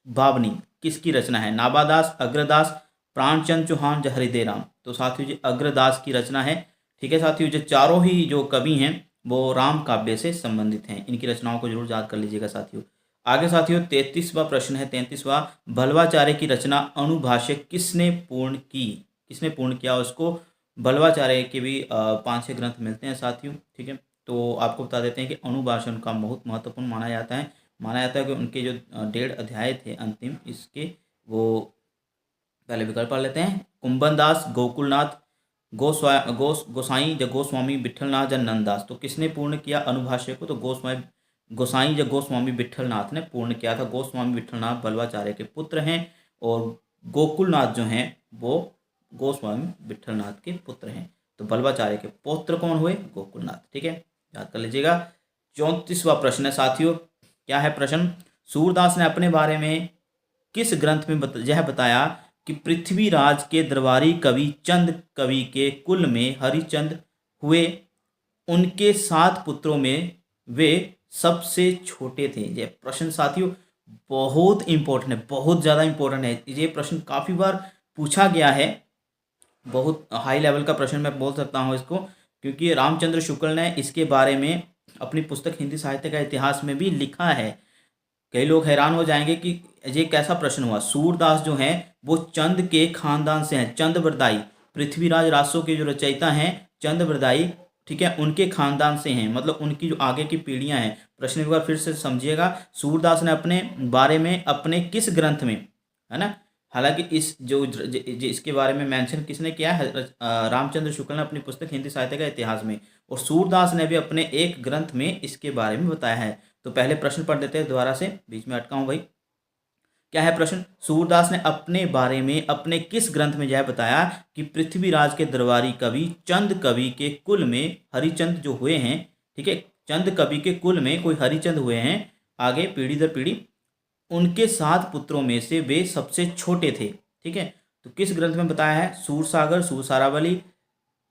[SPEAKER 1] भावनी किसकी रचना है? नाबादास, अग्रदास, प्राणचंद चौहान या हरिदेव राम। तो साथियों जी अग्रदास की रचना है। ठीक है साथियों, जो चारों ही जो कवि हैं वो राम काव्य से संबंधित हैं। इनकी रचनाओं को जरूर याद कर लीजिएगा साथियों। आगे साथियों 33वां प्रश्न है, 33वां, बल्वाचार्य की रचना अनुभाष्य किसने पूर्ण की? किसने पूर्ण किया उसको? बल्वाचार्य के भी 5-6 ग्रंथ मिलते हैं साथियों। ठीक है, तो आपको बता देते हैं कि अनुभाष्य उनका बहुत महत्वपूर्ण माना जाता है। कि उनके जो 1.5 अध्याय थे अंतिम इसके, वो पहले विकल्प पढ़ लेते हैं, कुंभन दास, गोकुलनाथ, गोसाई या गोस्वामी विठलनाथ या नंददास। तो किसने पूर्ण किया अनुभाष्य को? तो गोसाई या गोस्वामी विठलनाथ ने पूर्ण किया था। गोस्वामी विठलनाथ बल्वाचार्य के पुत्र हैं, और गोकुलनाथ जो हैं वो गोस्वामी विठलनाथ के पुत्र हैं। तो बल्वाचार्य के पुत्र कौन हुए? गोकुलनाथ। ठीक है, याद कर लीजिएगा। 34वां प्रश्न है साथियों, क्या है प्रश्न, सूरदास ने अपने बारे में किस ग्रंथ में यह बताया कि पृथ्वीराज के दरबारी कवि चंद कवि के कुल में हरिचंद हुए, उनके 7 पुत्रों में वे सबसे छोटे थे। ये प्रश्न साथियों बहुत इंपॉर्टेंट है, बहुत ज़्यादा इंपॉर्टेंट है। ये प्रश्न काफ़ी बार पूछा गया है, बहुत हाई लेवल का प्रश्न मैं बोल सकता हूँ इसको, क्योंकि रामचंद्र शुक्ल ने इसके बारे में अपनी पुस्तक हिंदी साहित्य का इतिहास में भी लिखा है। कई लोग हैरान हो जाएंगे कि ये कैसा प्रश्न हुआ। सूरदास जो हैं वो चंद के खानदान से हैं, चंद बरदाई, पृथ्वीराज रासो के जो रचयिता हैं चंद बरदाई, ठीक है, उनके खानदान से हैं, मतलब उनकी जो आगे की पीढ़ियां हैं। प्रश्न एक बार फिर से समझिएगा, सूरदास ने अपने बारे में अपने किस ग्रंथ में, है ना, हालांकि इस जो इसके बारे में मेंशन किसने किया है, रामचंद्र शुक्ल ने अपनी पुस्तक हिंदी साहित्य का इतिहास में, और सूरदास ने भी अपने एक ग्रंथ में इसके बारे में बताया है। तो पहले प्रश्न पढ़ देते हैं दोबारा से, बीच में अटका हूं भाई। क्या है प्रश्न? सूरदास ने अपने बारे में अपने किस ग्रंथ में यह बताया कि पृथ्वीराज के दरबारी कवि चंद कवि के कुल में हरिचंद जो हुए हैं, ठीक है, चंद कवि के कुल में कोई हरिचंद हुए हैं, आगे पीढ़ी दर पीढ़ी, उनके 7 पुत्रों में से वे सबसे छोटे थे। ठीक है, तो किस ग्रंथ में बताया है? सूरसागर, सूरसारावली,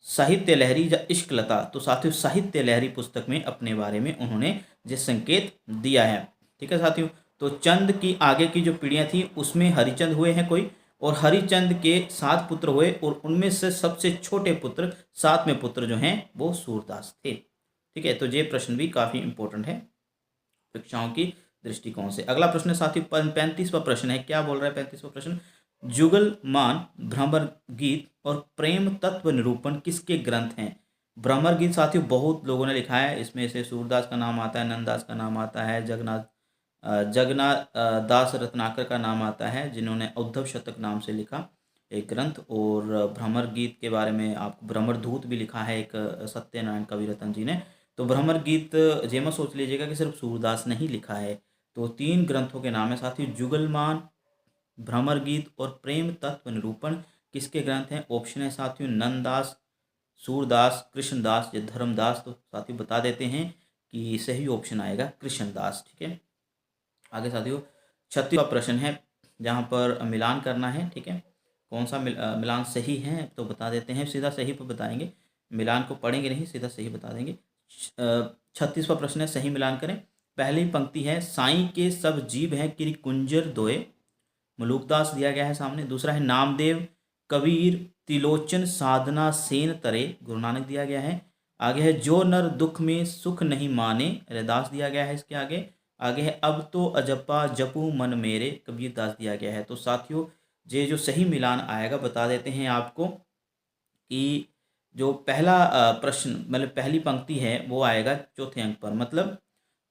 [SPEAKER 1] साहित्य लहरी या इश्क लता। तो साथियों साहित्य लहरी पुस्तक में अपने बारे में उन्होंने जिस संकेत दिया है। ठीक है साथियों, तो चंद की आगे की जो पीढ़ियां थी उसमें हरिचंद हुए हैं कोई, और हरिचंद के 7 पुत्र हुए, और उनमें से सबसे छोटे पुत्र, 7वें पुत्र जो हैं वो सूरदास थे। ठीक है, तो ये प्रश्न भी काफी इंपॉर्टेंट है परीक्षाओं की दृष्टिकोण से। अगला प्रश्न साथियों 35वां प्रश्न है। क्या बोल रहा है 35वां प्रश्न? जुगलमान, भ्रमर गीत और प्रेम तत्व निरूपण किसके ग्रंथ हैं? भ्रमर गीत साथियों बहुत लोगों ने लिखा है, इसमें से सूरदास का नाम आता है, नंददास का नाम आता है, जगन्नाथ दास रत्नाकर का नाम आता है, जिन्होंने उद्धव शतक नाम से लिखा एक ग्रंथ। और भ्रमर गीत के बारे में आपको भ्रमर दूत भी लिखा है एक सत्यनारायण कविरत्न जी ने। तो भ्रमर गीत ये मत सोच लीजिएगा कि सिर्फ सूरदास ने ही लिखा है। तो 3 ग्रंथों के नाम है साथियों, जुगलमान, भ्रमर गीत और प्रेम तत्व निरूपण किसके ग्रंथ हैं? ऑप्शन है साथियों नंददास, सूरदास, कृष्णदास या धर्मदास। तो साथियों बता देते हैं कि सही ऑप्शन आएगा कृष्णदास। ठीक है, आगे साथियों 36वां प्रश्न है, जहाँ पर मिलान करना है। ठीक है, कौन सा मिलान सही है तो बता देते हैं, सीधा सही पर बताएंगे, मिलान को पढ़ेंगे नहीं, सीधा सही बता देंगे। 36वां प्रश्न है, सही मिलान करें। पहली पंक्ति है, साईं के सब जीव है किरि कुंजर दोए, मलूकदास दिया गया है सामने। दूसरा है, नामदेव कबीर तिलोचन साधना सेन तरे, गुरु नानक दिया गया है। आगे है, जो नर दुख में सुख नहीं माने, रैदास दिया गया है इसके आगे। आगे है, अब तो अजपा जपू मन मेरे, कबीर दास दिया गया है। तो साथियों ये जो सही मिलान आएगा बता देते हैं आपको कि जो पहला प्रश्न मतलब पहली पंक्ति है वो आएगा चौथे अंक पर। मतलब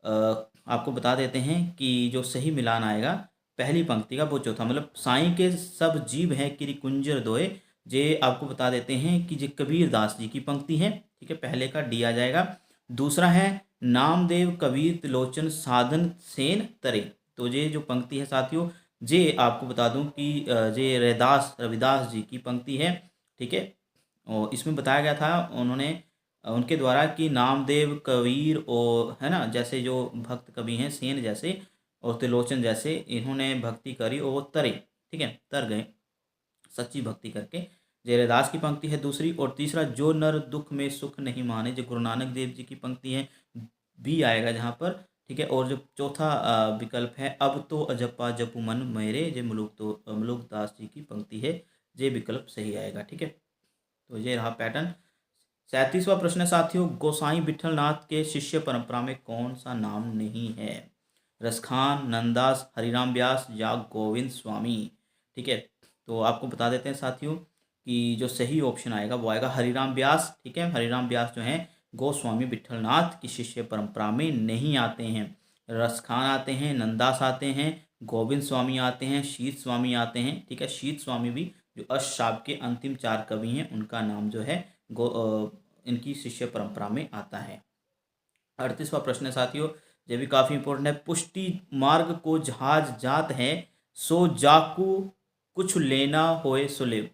[SPEAKER 1] आपको बता देते हैं कि जो सही मिलान आएगा पहली पंक्ति का वो चौथा, मतलब साईं के सब जीव हैं किरि कुंजर दोए, जे आपको बता देते हैं कि जे कबीर दास जी की पंक्ति है। ठीक है, पहले का डी आ जाएगा। दूसरा है, नामदेव कबीर त्रिलोचन साधन सेन तरे। तो ये जो पंक्ति है साथियों, जे आपको बता दूं कि जे रविदास जी की पंक्ति है। ठीक है, और इसमें बताया गया था उन्होंने उनके द्वारा कि नामदेव कबीर और है ना, जैसे जो भक्त कवि हैं सेन जैसे और त्रिलोचन जैसे, इन्होंने भक्ति करी और वो तरे। ठीक है, तर गए सच्ची भक्ति करके। जयदास की पंक्ति है दूसरी। और तीसरा, जो नर दुख में सुख नहीं माने, जो गुरु नानक देव जी की पंक्ति है, बी आएगा जहाँ पर। ठीक है, और जो चौथा विकल्प है, अब तो अजपा जपू मन मेरे, जे मलूकदास जी की पंक्ति है, ये विकल्प सही आएगा। ठीक है, तो ये रहा पैटर्न। 37वां प्रश्न है साथियों, गोसाई विठलनाथ के शिष्य परंपरा में कौन सा नाम नहीं है? रसखान, नंददास, हरिराम व्यास या गोविंद स्वामी। ठीक है, तो आपको बता देते हैं साथियों कि जो सही ऑप्शन आएगा वो आएगा हरिराम व्यास। ठीक है, हरिराम व्यास जो हैं गोस्वामी विठलनाथ की शिष्य परंपरा में नहीं आते हैं। रसखान आते हैं, नंददास आते हैं, गोविंद स्वामी आते हैं, शीत स्वामी आते हैं। ठीक है, शीत स्वामी भी जो अष्टशाप के अंतिम 4 कवि हैं उनका नाम जो है इनकी शिष्य परंपरा में आता है। 38वां प्रश्न है साथियों, ये भी काफी इंपॉर्टेंट है। पुष्टि मार्ग को जहाज जात है, सो जाकू कुछ लेना होए सुलेव।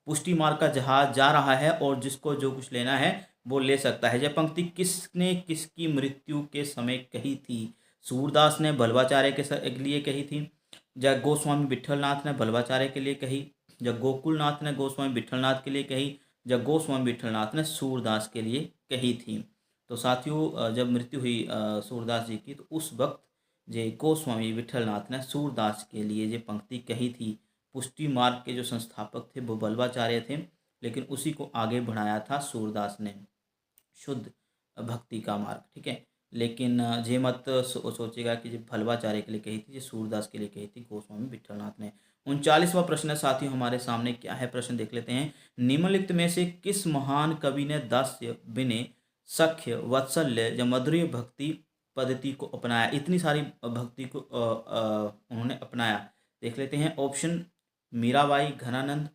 [SPEAKER 1] पुष्टि मार्ग का जहाज जा रहा है और जिसको जो कुछ लेना है वो ले सकता है। यह पंक्ति किसने किसकी मृत्यु के समय कही थी? सूरदास ने बल्वाचार्य के लिए कही थी, या गोस्वामी विठलनाथ ने बल्वाचार्य के लिए कही, या गोकुलनाथ ने गोस्वामी विठलनाथ के लिए कही, या गोस्वामी विठलनाथ ने सूरदास के लिए कही थी। तो साथियों जब मृत्यु हुई सूरदास जी की, तो उस वक्त जे गोस्वामी विठलनाथ ने सूरदास के लिए ये पंक्ति कही थी। पुष्टि मार्ग के जो संस्थापक थे वो बल्वाचार्य थे, लेकिन उसी को आगे बढ़ाया था सूरदास ने, शुद्ध भक्ति का मार्ग। ठीक है, लेकिन ये मत सोचिएगा कि जो बल्वाचार्य के लिए कही थी, ये सूरदास के लिए कही थी गोस्वामी विठलनाथ ने। 39वां प्रश्न साथियों हमारे सामने क्या है, प्रश्न देख लेते हैं। निम्नलिखित में से किस महान कवि ने दास्य, विनय, सख्य, वात्सल्य या मधुर भक्ति पद्धति को अपनाया? इतनी सारी भक्ति को उन्होंने अपनाया। देख लेते हैं ऑप्शन मीराबाई, घनानंद,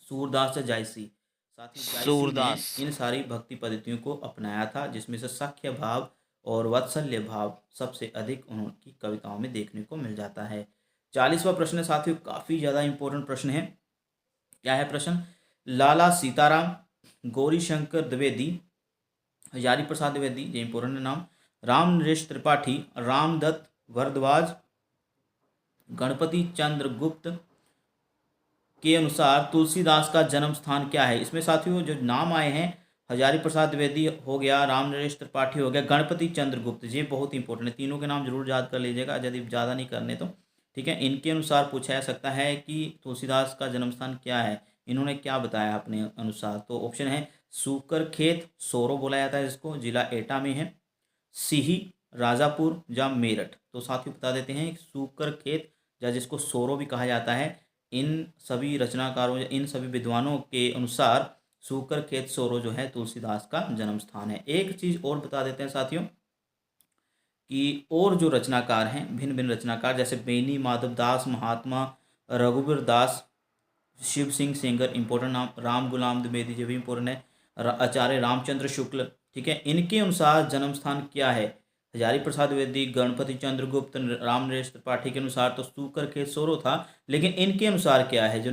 [SPEAKER 1] सूरदास या जायसी। साथ ही जायसी
[SPEAKER 2] सूरदास।
[SPEAKER 1] ने इन सारी भक्ति पद्धतियों को अपनाया था, जिसमें से सख्य भाव और वात्सल्य भाव सबसे अधिक उनकी कविताओं में देखने को मिल जाता है। 40वां प्रश्न है साथियों, काफी ज्यादा इंपॉर्टेंट प्रश्न है। क्या है प्रश्न? लाला सीताराम, गौरी शंकर द्विवेदी, हजारी प्रसाद द्विवेदी, ये इंपॉर्टेंट नाम, राम नरेश त्रिपाठी, रामदत्त भारद्वाज, गणपति चंद्र गुप्त के अनुसार तुलसीदास का जन्म स्थान क्या है? इसमें साथियों जो नाम आए हैं, हजारी प्रसाद द्विवेदी हो गया, राम नरेश त्रिपाठी हो गया, गणपति चंद्रगुप्त, ये बहुत इंपॉर्टेंट है। तीनों के नाम जरूर याद कर लीजिएगा यदि ज़्यादा नहीं करने तो। ठीक है, इनके अनुसार पूछा जा सकता है कि तुलसीदास का जन्म स्थान क्या है, इन्होंने क्या बताया अपने अनुसार। तो ऑप्शन है सूकर खेत, सोरो बोला जाता है जिसको, जिला एटा में है, सीही, राजापुर या मेरठ। तो साथियों बता देते हैं सूकर खेत या जिसको सोरो भी कहा जाता है, इन सभी रचनाकारों या इन सभी विद्वानों के अनुसार सूकर खेत सोरो जो है तुलसीदास का जन्म स्थान है। एक चीज और बता देते हैं साथियों कि और जो रचनाकार हैं, भिन्न भिन्न रचनाकार, जैसे बेनी माधव दास, महात्मा रघुवीर दास, शिव सिंह सेंगर, इंपॉर्टेंट नाम, राम गुलाम द्विवेदी, जो भी इंपॉर्टेंट है, आचार्य रामचंद्र शुक्ल। ठीक है, इनके अनुसार जन्म स्थान क्या है? हजारी प्रसाद द्विवेदी, गणपति चंद्रगुप्त, राम नरेश त्रिपाठी के अनुसार तो सूकर खेत सोरो था, लेकिन इनके अनुसार क्या है जो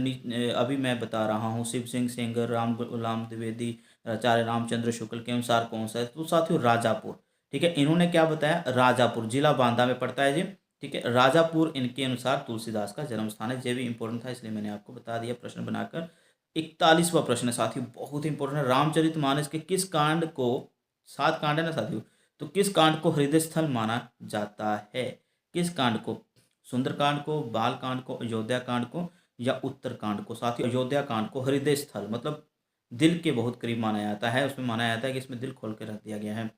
[SPEAKER 1] अभी मैं बता रहा हूँ, शिव सिंह सेंगर, राम गुलाम द्विवेदी, आचार्य रामचंद्र शुक्ल के अनुसार कौन सा है? तो साथियों राजापुर। ठीक है, इन्होंने क्या बताया? राजापुर, जिला बांदा में पड़ता है जी। ठीक है, राजापुर इनके अनुसार तुलसीदास का जन्म स्थान है। ये भी इंपॉर्टेंट था इसलिए मैंने आपको बता दिया प्रश्न बनाकर। 41वां प्रश्न है साथियों, बहुत इंपॉर्टेंट है। रामचरितमानस के किस कांड को, 7 कांड है ना साथियों, तो किस कांड को हृदय स्थल माना जाता है? किस कांड को? सुंदरकांड को, बाल कांड को, अयोध्या कांड को या उत्तर कांड को? साथियों अयोध्या कांड को हृदय स्थल मतलब दिल के बहुत करीब माना जाता है, उसमें माना जाता है कि इसमें दिल खोल के रख दिया गया है।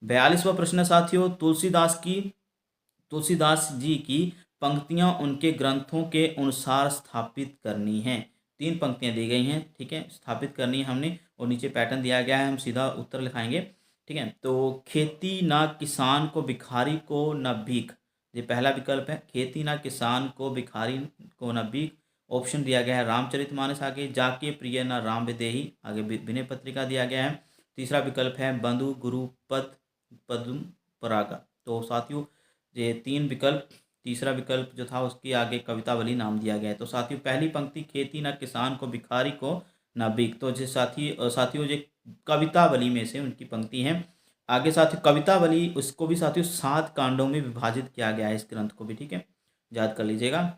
[SPEAKER 1] 42वां प्रश्न है साथियों, तुलसीदास जी की पंक्तियां उनके ग्रंथों के अनुसार स्थापित करनी हैं। 3 पंक्तियां दी गई हैं, ठीक है, स्थापित करनी है हमने, और नीचे पैटर्न दिया गया है, हम सीधा उत्तर लिखाएंगे। ठीक है, तो खेती ना किसान को, भिखारी को न भीख, ये पहला विकल्प है। खेती ना किसान को, भिखारी को न भीख। ऑप्शन दिया गया है रामचरितमानस, आगे जाके प्रिय न राम विदेही, आगे विनय पत्रिका दिया गया है। तीसरा विकल्प है बंधु गुरु पद पद्म परागा। तो साथियों ये 3 विकल्प, तीसरा विकल्प जो था उसके आगे कवितावली नाम दिया गया है। तो साथियों पहली पंक्ति खेती ना किसान को, भिखारी को ना भीख, तो जो साथियों ये कवितावली में से उनकी पंक्ति है। आगे साथियों कवितावली, उसको भी साथियों 7 कांडों में विभाजित किया गया है, इस ग्रंथ को भी, ठीक है, याद कर लीजिएगा।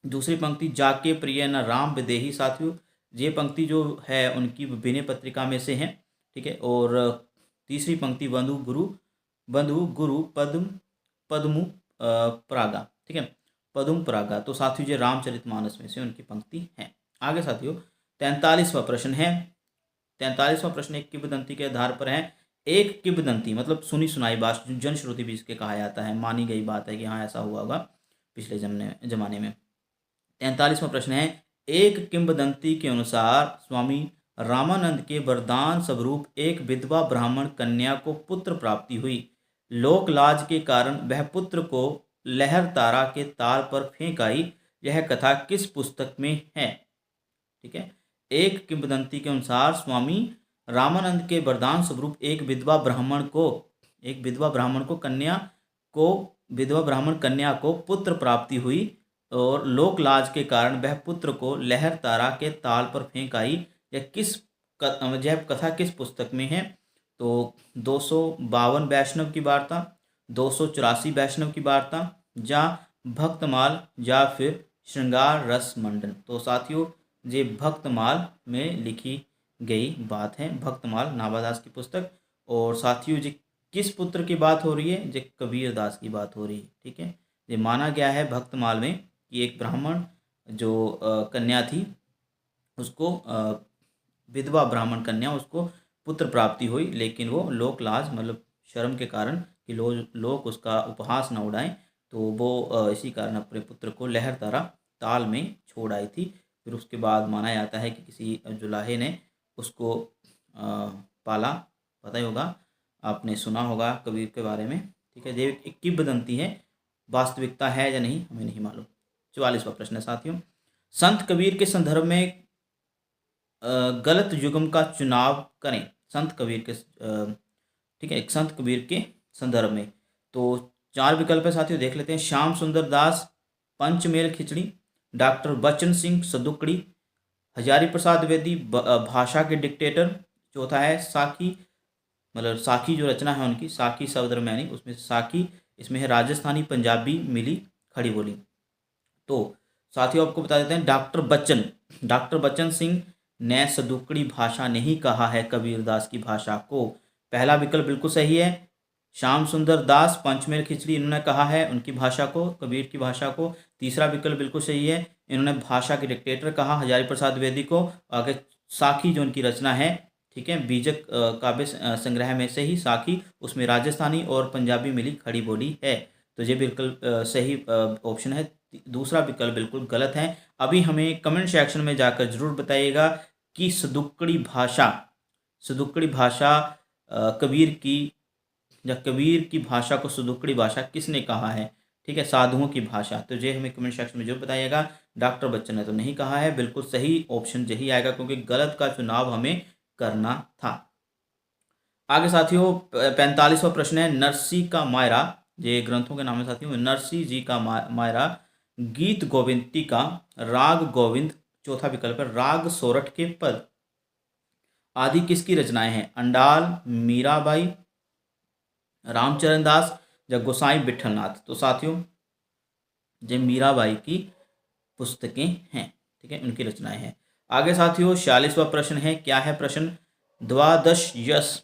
[SPEAKER 1] दूसरी पंक्ति जाके प्रिय न राम विदेही, साथियों ये पंक्ति जो है उनकी विनय पत्रिका में से है, ठीक है। और तीसरी पंक्ति बंधु गुरु पद्मु परागा, ठीक है, पद्म परागा। तो साथियों ये रामचरितमानस में से उनकी पंक्ति है। आगे साथियों 43वां प्रश्न है। 43वां प्रश्न एक किंवदंती के आधार पर है। एक किंवदंती मतलब सुनी सुनाई बात, जनश्रुति भी इसके कहा जाता है, मानी गई बात है कि हाँ ऐसा हुआ होगा पिछले जमाने में। 43वां प्रश्न है, एक किंवदंती के अनुसार स्वामी रामानंद के वरदान स्वरूप एक विधवा ब्राह्मण कन्या को पुत्र प्राप्ति हुई। लोक लाज के कारण वह पुत्र को लहर तारा के ताल पर फेंक आई। यह कथा किस पुस्तक में है? ठीक है, एक किंवदंती के अनुसार स्वामी रामानंद के वरदान स्वरूप एक विधवा ब्राह्मण कन्या को पुत्र प्राप्ति हुई और लोक लाज के कारण वह पुत्र को लहर तारा के ताल पर फेंक आई। यह कथा किस पुस्तक में है? तो 252 वैष्णव की वार्ता, 284 वैष्णव की वार्ता, या भक्तमाल, या फिर श्रृंगार रस मंडन। तो साथियों ये भक्तमाल में लिखी गई बात है, भक्तमाल नाभादास की पुस्तक। और साथियों जी किस पुत्र की बात हो रही है? ये कबीर दास की बात हो रही है, ठीक है। ये माना गया है भक्तमाल में कि एक ब्राह्मण जो कन्या थी उसको विधवा ब्राह्मण कन्या, उसको पुत्र प्राप्ति हुई, लेकिन वो लोक लाज मतलब शर्म के कारण कि लोग उसका उपहास न उड़ाएं, तो वो इसी कारण अपने पुत्र को लहर तारा ताल में छोड़ आई थी। फिर उसके बाद माना जाता है कि किसी जुलाहे ने उसको पाला, पता ही होगा, आपने सुना होगा कबीर के बारे में, ठीक है। ये एक किंवदंती है, वास्तविकता है या नहीं हमें नहीं मालूम। 44वां प्रश्न है साथियों, संत कबीर के संदर्भ में गलत युग्म का चुनाव करें। संत कबीर के ठीक है, एक संत कबीर के संदर्भ में। तो 4 विकल्प है साथियों, देख लेते हैं। श्याम सुंदर दास पंचमेल खिचड़ी, डॉक्टर बच्चन सिंह सदुकड़ी, हजारी प्रसाद द्विवेदी भाषा के डिक्टेटर, चौथा है साखी, मतलब साखी जो रचना है उनकी, साखी शब्द मैंने उसमें साखी, इसमें है राजस्थानी पंजाबी मिली खड़ी बोली। तो साथियों आपको बता देते हैं, डॉक्टर बच्चन सिंह ने सदुकड़ी भाषा नहीं कहा है कबीरदास की भाषा को। पहला विकल्प बिल्कुल सही है। श्याम सुंदर दास पंचमेल खिचड़ी इन्होंने कहा है उनकी भाषा को, कबीर की भाषा को। तीसरा विकल्प बिल्कुल सही है, इन्होंने भाषा के डिक्टेटर कहा हजारी प्रसाद द्विवेदी को। आगे साखी जो उनकी रचना है, ठीक है, बीजक काव्य संग्रह में से ही साखी, उसमें राजस्थानी और पंजाबी मिली खड़ी बोली है। तो ये बिल्कुल सही ऑप्शन है। दूसरा विकल्प बिल्कुल गलत है। अभी हमें कमेंट सेक्शन में जाकर जरूर बताइएगा कि सदुक्कड़ी भाषा कबीर की, या कबीर की भाषा को सदुक्कड़ी भाषा किसने कहा है। ठीक है, साधुओं की भाषा। तो ये हमें कमेंट सेक्शन में जरूर बताइएगा। डॉक्टर बच्चन ने तो नहीं कहा है, बिल्कुल सही ऑप्शन यही आएगा, क्योंकि गलत का चुनाव हमें करना था। आगे साथियों 45वां प्रश्न है, नरसी का मायरा, ये ग्रंथों के नाम है साथियों, नरसी जी का मायरा, गीत गोविंदी का, राग गोविंद, चौथा विकल्प है राग सोरठ के पद आदि किसकी रचनाएं हैं। अंडाल, मीराबाई, रामचरण दास या गोसाई विठलनाथ। तो साथियों ये मीराबाई की पुस्तकें हैं, ठीक है, उनकी रचनाएं हैं। आगे साथियों 46वां प्रश्न है, क्या है प्रश्न, द्वादश यश,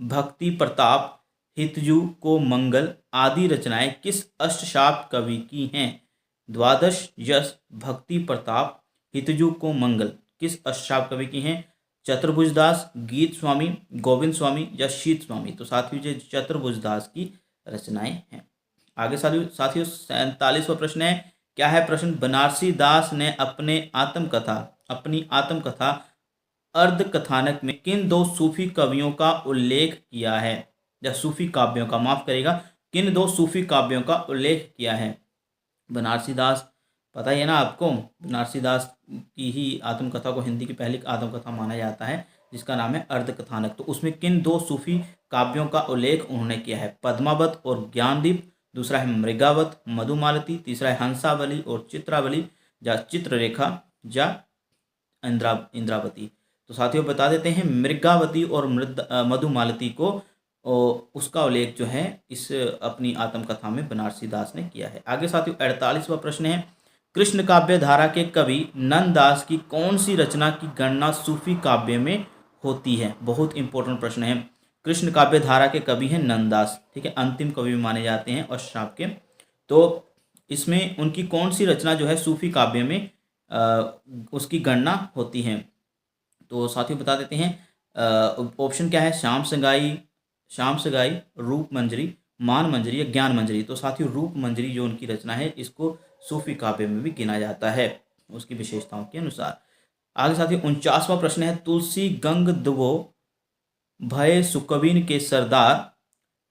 [SPEAKER 1] भक्ति प्रताप, हितजू को मंगल आदि रचनाएं किस अष्टशाप कवि की हैं। द्वादश यश, भक्ति प्रताप, हितजू को मंगल किस अष्टशाप कवि की हैं। चतुर्भुज दास, गीत स्वामी, गोविंद स्वामी या शीत स्वामी। तो साथियों ये चतुर्भुज दास की रचनाएं हैं। आगे साथियों 47वां प्रश्न है, क्या है प्रश्न, बनारसी दास ने अपनी आत्मकथा अर्ध कथानक में किन 2 सूफी कवियों का उल्लेख किया है, या सूफी काव्यों का, माफ करेगा, किन 2 सूफी काव्यों का उल्लेख किया है। बनारसी दास पता ही है ना आपको, बनारसी दास की ही आत्मकथा को हिंदी की पहली आत्मकथा माना जाता है, जिसका नाम है अर्ध कथानक। तो उसमें किन 2 सूफी काव्यों का उल्लेख उन्होंने किया है, पद्मावत और ज्ञानदीप, दूसरा है मृगावत, मधुमालती, तीसरा है हंसावली और चित्रावली, या चित्ररेखा या इंद्रावती। तो साथियों बता देते हैं, मृगावती और मधुमालती को उसका उल्लेख जो है इस अपनी आत्मकथा में बनारसी दास ने किया है। आगे साथियों 48वां प्रश्न है, कृष्ण काव्य धारा के कवि नंददास की कौन सी रचना की गणना सूफी काव्य में होती है। बहुत इंपॉर्टेंट प्रश्न है। कृष्ण काव्य धारा के कवि हैं नंददास, ठीक है, अंतिम कवि माने जाते हैं अष्टशाप के। तो इसमें उनकी कौन सी रचना जो है सूफी काव्य में उसकी गणना होती है। तो साथियों बता देते हैं, ऑप्शन क्या है, श्याम सगाई, रूप मंजरी, मान मंजरी या ज्ञान मंजरी। तो साथियों रूप मंजरी जो उनकी रचना है, इसको सूफी काव्य में भी गिना जाता है उसकी विशेषताओं के अनुसार। आगे साथियों 49वां प्रश्न है, तुलसी गंग दुबो भय सुकविन के सरदार,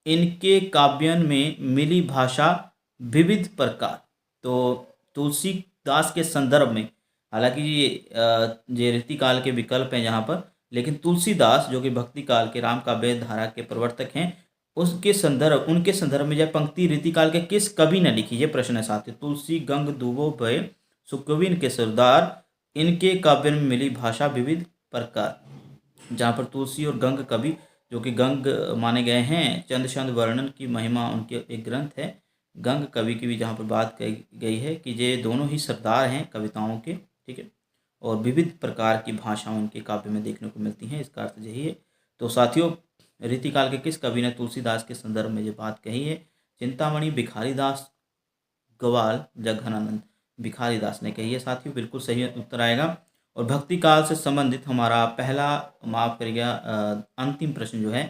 [SPEAKER 1] इनके काव्यन में मिली भाषा विविध प्रकार। तो तुलसीदास के संदर्भ में, हालांकि ये रीतिकाल के विकल्प हैं यहाँ पर, लेकिन तुलसीदास जो कि भक्ति काल के राम काव्य धारा के प्रवर्तक हैं, उनके संदर्भ में यह पंक्ति रीतिकाल के किस कवि ने लिखी, ये प्रश्न है साथियों। तुलसी गंग दुबो भय सुकविन के सरदार, इनके काव्य में मिली भाषा विविध प्रकार। जहाँ पर तुलसी और गंग कवि, जो कि गंग माने गए हैं, चंद छंद वर्णन की महिमा उनके एक ग्रंथ है, गंग कवि की भी जहाँ पर बात कही गई है कि ये दोनों ही सरदार हैं कविताओं के, ठीक है, और विविध प्रकार की भाषा उनके काव्य में देखने को मिलती हैं, इसका अर्थ यही है। तो साथियों रीतिकाल के किस कवि ने तुलसीदास के संदर्भ में ये बात कही है। चिंतामणि भिखारी दास ग्वाल या घनानंद भिखारी दास ने कही है साथियों, बिल्कुल सही उत्तर आएगा। और भक्ति काल से संबंधित हमारा पहला, माफ करिएगा, अंतिम प्रश्न जो है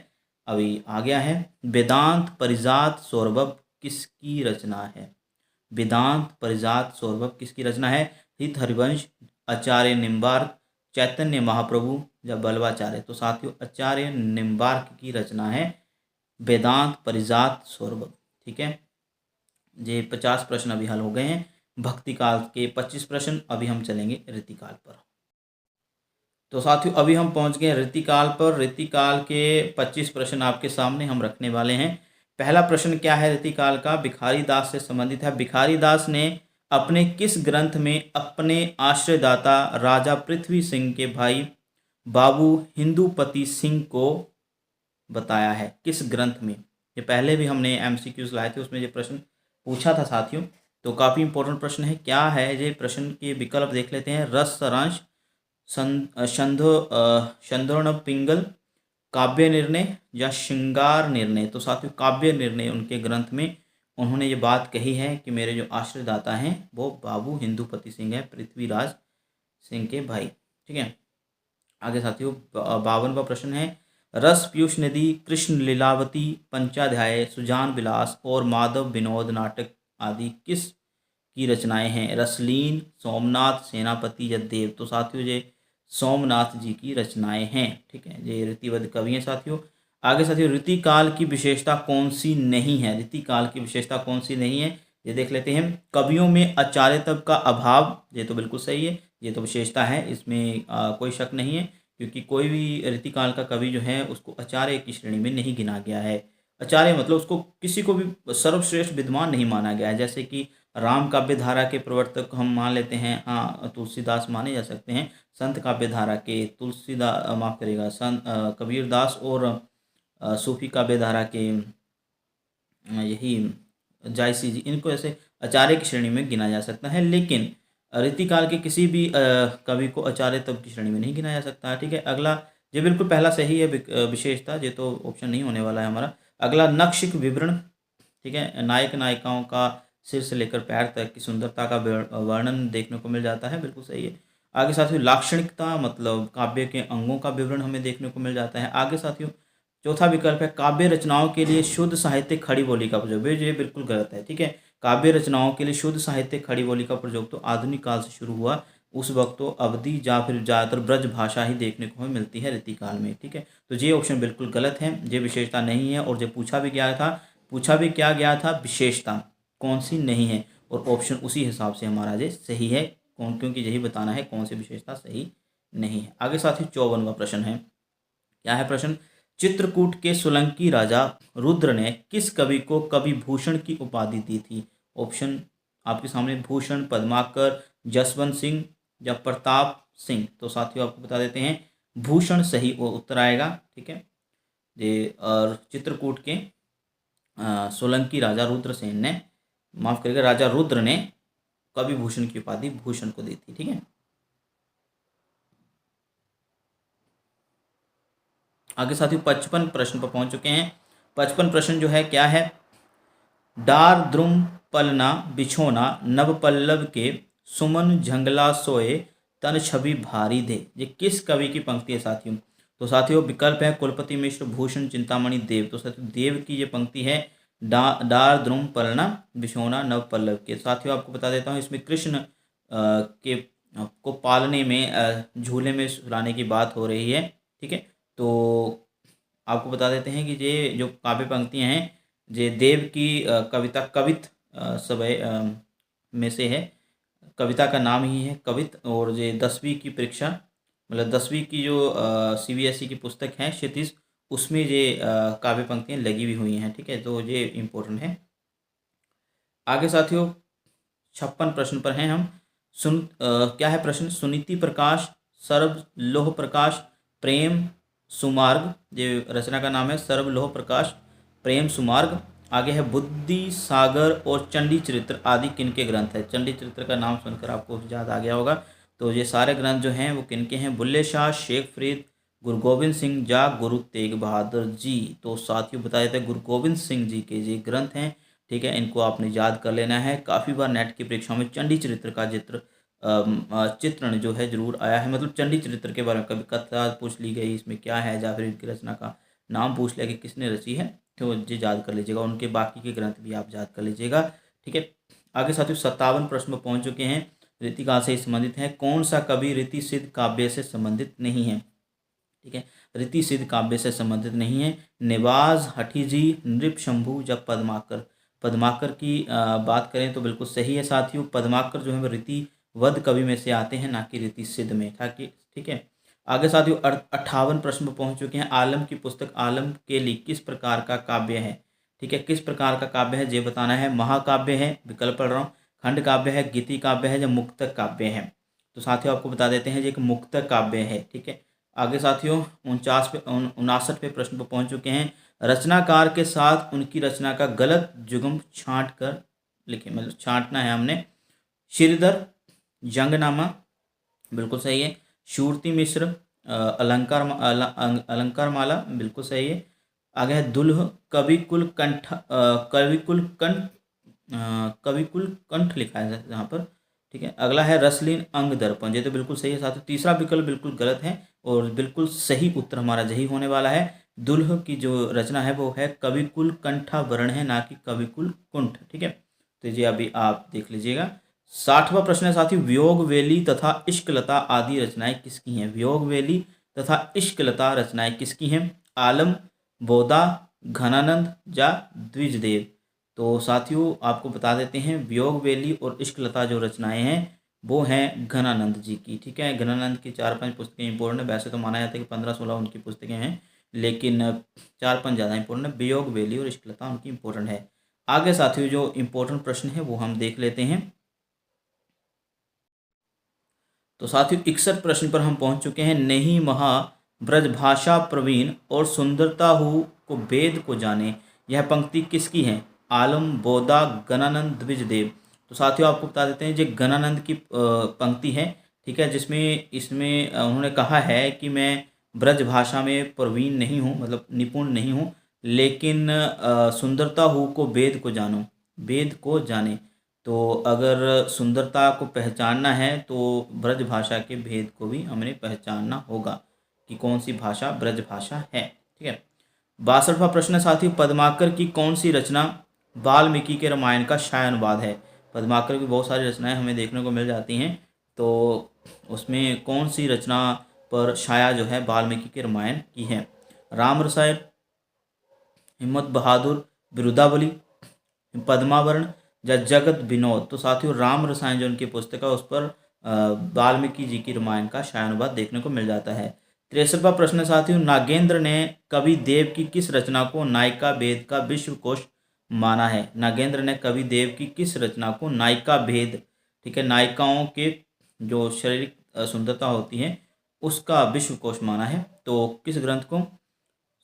[SPEAKER 1] अभी आ गया है, वेदांत परिजात सौरभ किसकी रचना है। वेदांत परिजात सौरभ किसकी रचना है। हित हरिवंश, आचार्य निम्बार्क, चैतन्य महाप्रभु या बल्वाचार्य। तो साथियों आचार्य निम्बार्क की रचना है वेदांत परिजात सौरभ, ठीक है। ये 50 प्रश्न अभी हल हो गए हैं। भक्ति काल के 25 प्रश्न। अभी हम चलेंगे रीतिकाल पर। तो साथियों अभी हम पहुंच गए रीतिकाल पर। रीतिकाल के 25 प्रश्न आपके सामने हम रखने वाले हैं। पहला प्रश्न क्या है रीतिकाल का? भिखारी दास से संबंधित है। भिखारी दास ने अपने किस ग्रंथ में अपने आश्रयदाता राजा पृथ्वी सिंह के भाई बाबू हिंदुपति सिंह को बताया है? किस ग्रंथ में? ये पहले भी हमने एमसीक्यूज लाए थे, उसमें ये प्रश्न पूछा था साथियों, तो काफ़ी इंपॉर्टेंट प्रश्न है। क्या है ये प्रश्न के विकल्प देख लेते हैं। रस सारांश, संधोर्ण पिंगल, काव्य निर्णय या श्रृंगार निर्णय? तो साथियों काव्य निर्णय उनके ग्रंथ में उन्होंने ये बात कही है कि मेरे जो आश्रयदाता हैं वो बाबू हिंदुपति सिंह है, पृथ्वीराज सिंह के भाई। ठीक है, आगे साथियों 52वां प्रश्न है। रस पीयूष नदी, कृष्ण लीलावती, पंचाध्याय, सुजान विलास और माधव विनोद नाटक आदि किस की रचनाएं हैं? रसलीन, सोमनाथ, सेनापति या देव? तो साथियों ये सोमनाथ जी की रचनाएं हैं। ठीक है, ये ऋतिवद कवि हैं साथियों। आगे साथियों ऋतिकाल की विशेषता कौन सी नहीं है? ऋतिकाल की विशेषता कौन सी नहीं है ये देख लेते हैं। कवियों में आचार्यत्व का अभाव, ये तो बिल्कुल सही है, ये तो विशेषता है, इसमें कोई शक नहीं है, क्योंकि कोई भी ऋतिकाल का कवि जो है उसको आचार्य की श्रेणी में नहीं गिना गया है। आचार्य मतलब उसको किसी को भी सर्वश्रेष्ठ विद्वान नहीं माना गया है। जैसे कि राम काव्य धारा के प्रवर्तक हम मान लेते हैं, हाँ तुलसीदास माने जा सकते हैं। संत काव्य धारा के तुलसीदास, माफ करिएगा, संत कबीरदास और सूफी काव्य धारा के यही जायसी जी, इनको ऐसे आचार्य की श्रेणी में गिना जा सकता है। लेकिन ऋतिकाल के किसी भी कवि को आचार्य तब की श्रेणी में नहीं गिना जा सकता। ठीक है, अगला ये बिल्कुल पहला सही है विशेषता, ये तो ऑप्शन नहीं होने वाला है हमारा। अगला नक्षिक विवरण। ठीक है, नायक नायिकाओं का सिर से लेकर पैर तक की सुंदरता का वर्णन देखने को मिल जाता है, बिल्कुल सही है। आगे साथियों लाक्षणिकता मतलब काव्य के अंगों का विवरण हमें देखने को मिल जाता है। आगे साथियों चौथा विकल्प है काव्य रचनाओं के लिए शुद्ध साहित्य खड़ी बोली का प्रयोग। ये बिल्कुल गलत है। ठीक है, काव्य रचनाओं के लिए शुद्ध साहित्य खड़ी बोली का प्रयोग तो आधुनिक काल से शुरू हुआ, उस वक्त तो अवधि या फिर ज़्यादातर ब्रज भाषा ही देखने को हमें मिलती है ऋतिकाल में। ठीक है, तो ये ऑप्शन बिल्कुल गलत है, ये विशेषता नहीं है। और जो पूछा भी क्या गया था विशेषता कौन सी नहीं है, और ऑप्शन उसी हिसाब से हमारा ये सही है, क्योंकि यही बताना है कौन सी विशेषता सही नहीं है। आगे साथ ही 54वां प्रश्न है। क्या है प्रश्न? चित्रकूट के सोलंकी राजा रुद्र ने किस कवि को कवि भूषण की उपाधि दी थी? ऑप्शन आपके सामने, भूषण, पद्माकर, जसवंत सिंह या प्रताप सिंह? तो साथियों आपको बता देते हैं भूषण सही उत्तर आएगा। ठीक है, ये और चित्रकूट के सोलंकी राजा रुद्रसेन ने, माफ करिएगा, राजा रुद्र ने कवि भूषण की उपाधि भूषण को दी थी। ठीक है, आगे साथियों 55 प्रश्न पर पहुंच चुके हैं। 55 प्रश्न जो है क्या है? डार द्रुम पलना बिछोना नव पल्लव के सुमन झंगला सोए तन छवि भारी दे, ये किस कवि की पंक्ति है साथियों? तो साथियों विकल्प है कुलपति मिश्र, भूषण, चिंतामणि, देव। तो साथियों देव की ये पंक्ति है, डार द्रुम पलना बिछोना नव पल्लव के। साथियों आपको बता देता हूँ इसमें कृष्ण के को पालने में झूले में सुलाने की बात हो रही है। ठीक है, तो आपको बता देते हैं कि ये जो काव्य पंक्तियाँ हैं ये देव की कविता कवित समय में से है। कविता का नाम ही है कवित, और ये 10वीं की परीक्षा मतलब 10वीं की जो CBSE की पुस्तक है क्षितिज, उसमें ये काव्य पंक्तियाँ लगी हुई हुई हैं। ठीक है, तो ये इम्पोर्टेंट है। आगे साथियों 56 प्रश्न पर हैं हम। क्या है प्रश्न? सुनीति प्रकाश, सर्व लोह प्रकाश, प्रेम सुमार्ग, ये रचना का नाम है, सर्व लोह प्रकाश प्रेम सुमार्ग। आगे है बुद्धि सागर और चंडी चरित्र आदि किनके ग्रंथ है? चंडी चरित्र का नाम सुनकर आपको याद आ गया होगा। तो ये सारे ग्रंथ जो हैं वो किनके हैं? बुल्ले शाह, शेख फरीद, गुरु गोविंद सिंह या गुरु तेग बहादुर जी? तो साथियों बता देते हैं गुरु गोविंद सिंह जी के ये ग्रंथ हैं। ठीक है, इनको आपने याद कर लेना है। काफ़ी बार नेट की परीक्षा में चंडी चरित्र का चित्रण जो है जरूर आया है, मतलब चंडी चरित्र के बारे में कभी कथा पूछ ली गई इसमें क्या है, या फिर इनकी रचना का नाम पूछ लिया कि किसने रची है, तो ये याद कर लीजिएगा। उनके बाकी के ग्रंथ भी आप याद कर लीजिएगा। ठीक है, आगे साथियों 57 प्रश्न में पहुंच चुके हैं, रीतिकाल से संबंधित है। कौन सा कवि रीति सिद्ध काव्य से संबंधित नहीं है? ठीक है, रीति सिद्ध काव्य से संबंधित नहीं है। निवाज, हठीजी, नृप शंभु या पद्माकर? पद्माकर की बात करें तो बिल्कुल सही है साथियों। पद्माकर जो है वो रीतिवध कवि में से आते हैं, ना कि रीति सिद्ध में। ठीक है। आगे साथियों 58 प्रश्न पर पहुंच चुके हैं। आलम की पुस्तक आलम केली किस प्रकार का काव्य है? ठीक है, किस प्रकार का काव्य है ये बताना है। महाकाव्य है, विकल्प पढ़ रहा हूँ, खंड काव्य है, गीति काव्य है या मुक्तक काव्य है? तो साथियों आपको बता देते हैं ये एक मुक्तक काव्य है। ठीक है। आगे साथियों 59वें प्रश्न पर पहुंच चुके हैं। रचनाकार के साथ उनकी रचना का गलत जुगम छांट कर लिखे, मतलब छांटना है हमने। श्रीधर जंगनामा बिल्कुल सही है। शूरती मिश्र अलंकार माला बिल्कुल सही है। आगे है दुल्ह कविकुल कंठ कविकुल कंठ लिखा है यहाँ पर। ठीक है। अगला है रसलीन अंग दर्पण, ये तो बिल्कुल सही है साथियों। तीसरा विकल्प बिल्कुल गलत है और बिल्कुल सही उत्तर हमारा यही होने वाला है। दुल्ह की जो रचना है वो है कविकुल कंठा वर्ण है, ना कि कविकुल कुंठ। ठीक है, तो ये अभी आप देख लीजिएगा। 60वां प्रश्न है साथियों, वियोग वेली तथा इश्कलता आदि रचनाएं किसकी हैं? वियोग वेली तथा इश्कलता रचनाएं किसकी हैं? आलम, बोदा, घनानंद या द्विजदेव? तो साथियों आपको बता देते हैं वियोग वेली और इश्कलता जो रचनाएं हैं वो हैं घनानंद जी की। ठीक है, घनानंद की 4-5 पुस्तकें इंपॉर्टेंट है। वैसे तो माना जाता है कि 15-16 उनकी पुस्तकें हैं, लेकिन 4-5 ज़्यादा इंपॉर्टेंट है। वियोग वेली और इश्कलता उनकी इंपॉर्टेंट है। आगे साथियों जो इंपॉर्टेंट प्रश्न है वो हम देख लेते हैं। तो साथियों 61 प्रश्न पर हम पहुंच चुके हैं। नहीं महा ब्रजभाषा प्रवीण और सुंदरता हूँ को वेद को जाने, यह पंक्ति किसकी है? आलम, बोदा, गणानंद, द्विजदेव? तो साथियों आपको बता देते हैं ये गणानंद की पंक्ति है। ठीक है, जिसमें इसमें उन्होंने कहा है कि मैं ब्रज भाषा में प्रवीण नहीं हूँ, मतलब निपुण नहीं हूँ, लेकिन सुंदरता हूँ को वेद को जानो, वेद को जाने। तो अगर सुंदरता को पहचानना है तो ब्रज भाषा के भेद को भी हमें पहचानना होगा कि कौन सी भाषा ब्रज भाषा है। ठीक है। 62वां प्रश्न है साथियों, पद्माकर की कौन सी रचना वाल्मीकि के रामायण का शाय अनुवाद है? पद्माकर की बहुत सारी रचनाएं हमें देखने को मिल जाती हैं, तो उसमें कौन सी रचना पर छाया जो है वाल्मीकि के रामायण की है? राम रसायन, हिम्मत बहादुर, बिरुदावली, पद्मावरण या जगत विनोद? तो साथियों राम रसायन जो उनकी पुस्तक है उस पर वाल्मीकि जी की रामायण का शायानुवाद देखने को मिल जाता है। 63वां प्रश्न साथियों, नागेंद्र ने कवि देव की किस रचना को नायिका भेद का विश्वकोश माना है? नागेंद्र ने कवि देव की किस रचना को नायिका भेद, ठीक है, नायिकाओं के जो शारीरिक सुंदरता होती है उसका विश्वकोश माना है? तो किस ग्रंथ को?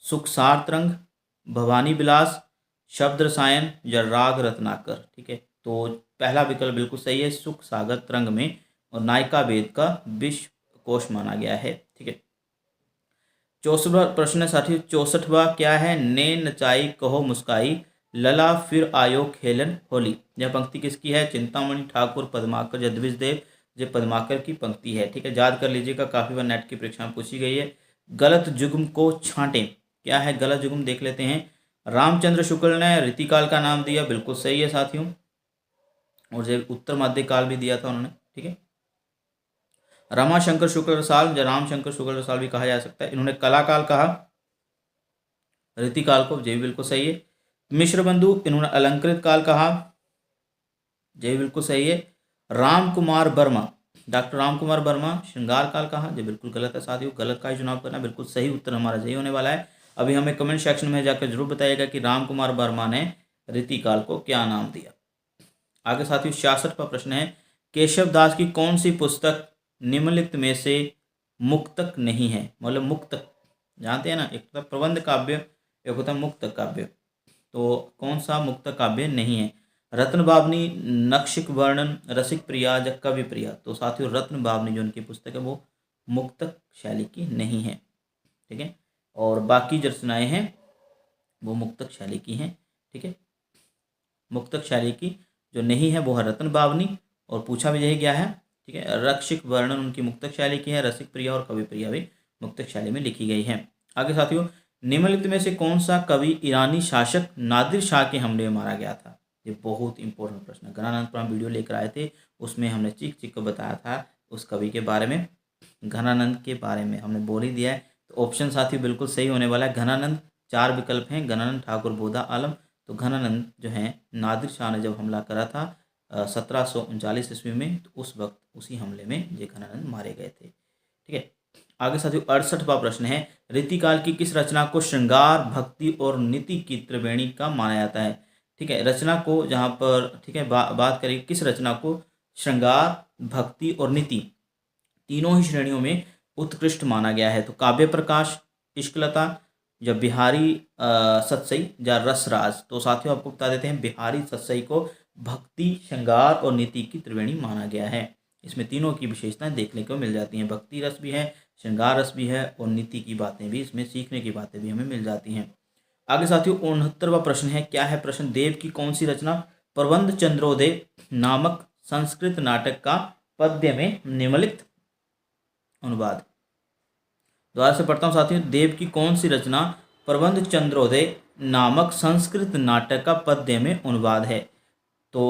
[SPEAKER 1] सुखसार तरंग, भवानी विलास, शब्द रसायन या राग रत्नाकर? ठीक है, तो पहला विकल्प बिल्कुल सही है, सुख सागर तरंग में, और नायिका भेद का विश्व कोश माना गया है। ठीक है। 64वां प्रश्न है साथियों, 64वां क्या है? ने नचाई कहो मुस्काई, लला फिर आयो खेलन होली? यह पंक्ति किसकी है? चिंतामणि ठाकुर, पद्माकर या द्विजदेव? ये पद्माकर की पंक्ति है। ठीक है, याद कर लीजिएगा, काफी बार नेट की परीक्षा में पूछी गई है। गलत जुग्म को छांटें, क्या है गलत जुग्म देख लेते हैं। रामचंद्र शुक्ल ने रीतिकाल का नाम दिया, बिल्कुल सही है साथियों, और ये उत्तर मध्यकाल भी दिया था उन्होंने। ठीक है। रमाशंकर शुक्ल रसाल या रामशंकर शुक्ल रसाल भी कहा जा सकता है। इन्होंने कलाकाल कहा, रीतिकाल को, ये भी बिल्कुल सही है। मिश्र बंधु, इन्होंने अलंकृत काल कहा, ये भी बिल्कुल सही है। राम कुमार वर्मा, डॉक्टर राम कुमार वर्मा श्रृंगार काल कहा, ये बिल्कुल गलत है साथियों, गलत का ही चुनाव करना, बिल्कुल सही उत्तर हमारा यही होने वाला है। अभी हमें कमेंट सेक्शन में जाकर जरूर बताइएगा कि राम कुमार वर्मा ने रीतिकाल को क्या नाम दिया। आगे साथियों 66वां प्रश्न है, केशव दास की कौन सी पुस्तक निम्नलिखित में से मुक्तक नहीं है? मतलब मुक्तक जानते हैं ना, एक होता प्रबंध काव्य, एक होता मुक्तक काव्य, तो कौन सा मुक्तक काव्य नहीं है? रत्न बावनी, नक्षिक वर्णन, रसिक प्रिया या कवि प्रिया? तो साथियों रत्न बावनी जो उनकी पुस्तक है वो मुक्तक शैली की नहीं है। ठीक है, और बाकी जो रचनाएं हैं वो मुक्तक शैली की हैं। ठीक है, मुक्तक शैली की जो नहीं है वो है रत्न बावनी, और पूछा भी यही गया है। ठीक है, रक्षिक वर्णन उनकी मुक्तक शैली की है, रसिक प्रिया और कवि प्रिया भी मुक्तक शैली में लिखी गई है। आगे साथियों, निम्नलिखित में से कौन सा कवि ईरानी शासक नादिर शाह के हमले में मारा गया था? ये बहुत इंपॉर्टेंट प्रश्न है। घनानंद पर हम वीडियो लेकर आए थे, उसमें हमने चीख चीख को बताया था उस कवि के बारे में, घनानंद के बारे में हमने बोल ही दिया है। तो ऑप्शन साथियों बिल्कुल सही होने वाला है घनानंद। 4 विकल्प हैं, घनानंद, ठाकुर, बोधा, आलम। तो घनानंद जो है नादिर शाह ने जब हमला करा था 1739 ईस्वी में, तो उस वक्त उसी हमले में ये घनानंद मारे गए थे। ठीक है, आगे साथियों 68वां प्रश्न है, रीतिकाल की किस रचना को श्रृंगार, भक्ति और नीति की त्रिवेणी का माना जाता है। ठीक है, रचना को जहाँ पर, ठीक है, बात करें किस रचना को श्रृंगार, भक्ति और नीति तीनों ही श्रेणियों में उत्कृष्ट माना गया है। तो काव्य प्रकाश, इश्कलता, या बिहारी सतसई या रसराज। तो साथियों आपको बता देते हैं बिहारी सतसई को भक्ति, श्रृंगार और नीति की त्रिवेणी माना गया है। इसमें तीनों की विशेषताएं देखने को मिल जाती हैं, भक्ति रस भी है, श्रृंगार रस भी है और नीति की बातें भी, इसमें सीखने की बातें भी हमें मिल जाती हैं। आगे साथियों 69वां प्रश्न है, क्या है प्रश्न, देव की कौन सी रचना प्रबंध चंद्रोदय नामक संस्कृत नाटक का पद्य में निम्नलिखित अनुवाद। दोबारा से पढ़ता हूँ साथियों, देव की कौन सी रचना प्रबंध चंद्रोदय नामक संस्कृत नाटक का पद्य में अनुवाद है। तो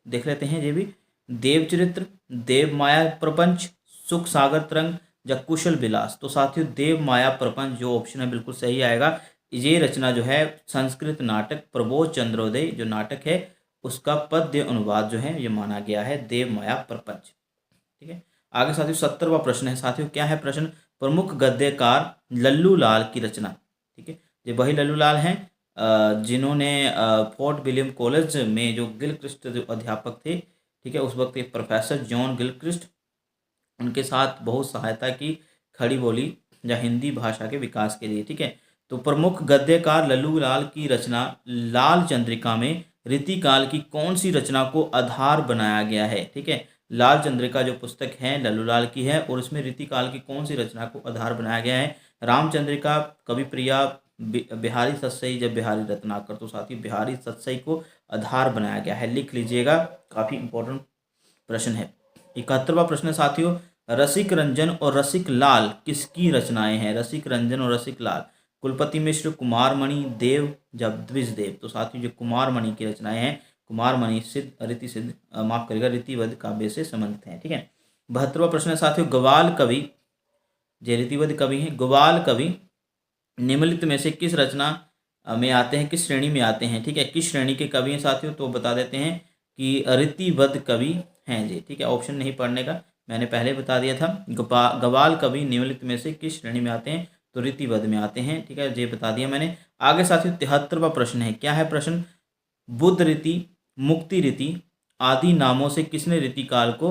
[SPEAKER 1] देख लेते हैं ये भी, देव चरित्र, देव माया प्रपंच, सुख सागर तरंग या कुशल विलास। तो साथियों देव माया प्रपंच जो ऑप्शन है बिल्कुल सही आएगा। ये रचना जो है संस्कृत नाटक प्रबोध चंद्रोदय जो नाटक है उसका पद्य अनुवाद जो है ये माना गया है, देव माया प्रपंच। ठीक है, आगे साथियों 70वां प्रश्न है। साथियों क्या है प्रश्न, प्रमुख गद्यकार लल्लू लाल की रचना। ठीक है, ये वही लल्लू लाल हैं जिन्होंने फोर्ट विलियम कॉलेज में जो गिलक्रिस्ट जो अध्यापक थे, ठीक है, उस वक्त एक प्रोफेसर जॉन गिलक्रिस्ट, उनके साथ बहुत सहायता की खड़ी बोली या हिंदी भाषा के विकास के लिए। ठीक है, तो प्रमुख गद्यकार लल्लू लाल की रचना लाल चंद्रिका में रीतिकाल की कौन सी रचना को आधार बनाया गया है। ठीक है, लाल चंद्रिका जो पुस्तक है लल्लू लाल की है और उसमें रीतिकाल की कौन सी रचना को आधार बनाया गया है। रामचंद्रिका, कवि प्रिया, बिहारी सतसई जब बिहारी रत्नाकर। तो साथ ही बिहारी सतसई को आधार बनाया गया है, लिख लीजिएगा, काफ़ी इंपॉर्टेंट प्रश्न है। 71वां प्रश्न साथियों, रसिक रंजन और रसिक लाल किसकी रचनाएं हैं। रसिक रंजन और रसिक लाल, कुलपति मिश्र, कुमार मणि, देव या द्विज देव। तो साथियों जो कुमार मणि की रचनाएं हैं, कुमार मणि सिद्ध रीति सिद्ध माफ करेगा रीतिवद काव्य से संबंधित हैं। ठीक है, 72वां प्रश्न है साथियों, ग्वाल कवि जो रीतिवद कवि हैं, ग्वाल कवि निम्नलिखित में से किस रचना में आते हैं, किस श्रेणी में आते हैं। ठीक है, किस श्रेणी के कवि हैं साथियों, तो बता देते हैं कि रीतिवद कवि हैं जी। ठीक है, ऑप्शन नहीं पढ़ने का, मैंने पहले बता दिया था। ग्वाल कवि निम्नलिखित में से किस श्रेणी में आते हैं, तो रीतिवद में आते हैं। ठीक है, ये बता दिया मैंने। आगे साथियों 73वां प्रश्न है, क्या है प्रश्न, बुद्ध रीति, मुक्ति रीति आदि नामों से किसने रीतिकाल को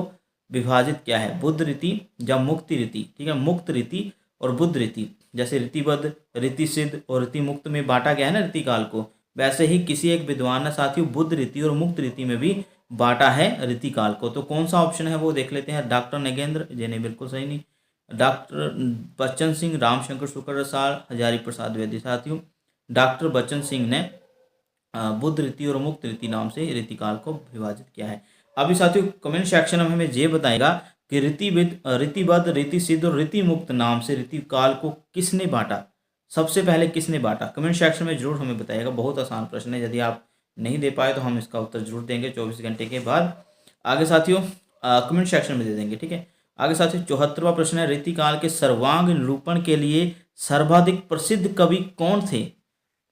[SPEAKER 1] विभाजित किया है। बुद्ध रीति या मुक्ति रीति। ठीक है, मुक्त रीति और बुद्ध रीति, जैसे रीतिबद्ध, रीति सिद्ध और रीति मुक्त में बांटा गया है ना रीतिकाल को, वैसे ही किसी एक विद्वान ने साथियों बुद्ध रीति और मुक्त रीति में भी बांटा है रीतिकाल को। तो कौन सा ऑप्शन है वो देख लेते हैं। डॉक्टर नगेंद्र, ये नहीं, बिल्कुल सही नहीं। डॉक्टर बच्चन सिंह, रामशंकर शुक्ल रसाल, हजारी प्रसाद द्विवेदी। साथियों डॉक्टर बच्चन सिंह ने बुद्ध रीति और मुक्त रीति नाम से रीतिकाल को विभाजित किया है। अभी साथियों कमेंट सेक्शन में हमें ये बताएगा कि रीतिबद्ध, रीति सिद्ध और रीति मुक्त नाम से रीतिकाल को किसने बांटा, सबसे पहले किसने बांटा। कमेंट सेक्शन में जरूर हमें बताइएगा, बहुत आसान प्रश्न है, यदि आप नहीं दे पाए तो हम इसका उत्तर जरूर देंगे 24 घंटे के बाद। आगे साथियों कमेंट सेक्शन में दे देंगे। ठीक है, आगे साथियों 74वां प्रश्न है, रीतिकाल के सर्वांग निरूपण के लिए सर्वाधिक प्रसिद्ध कवि कौन थे।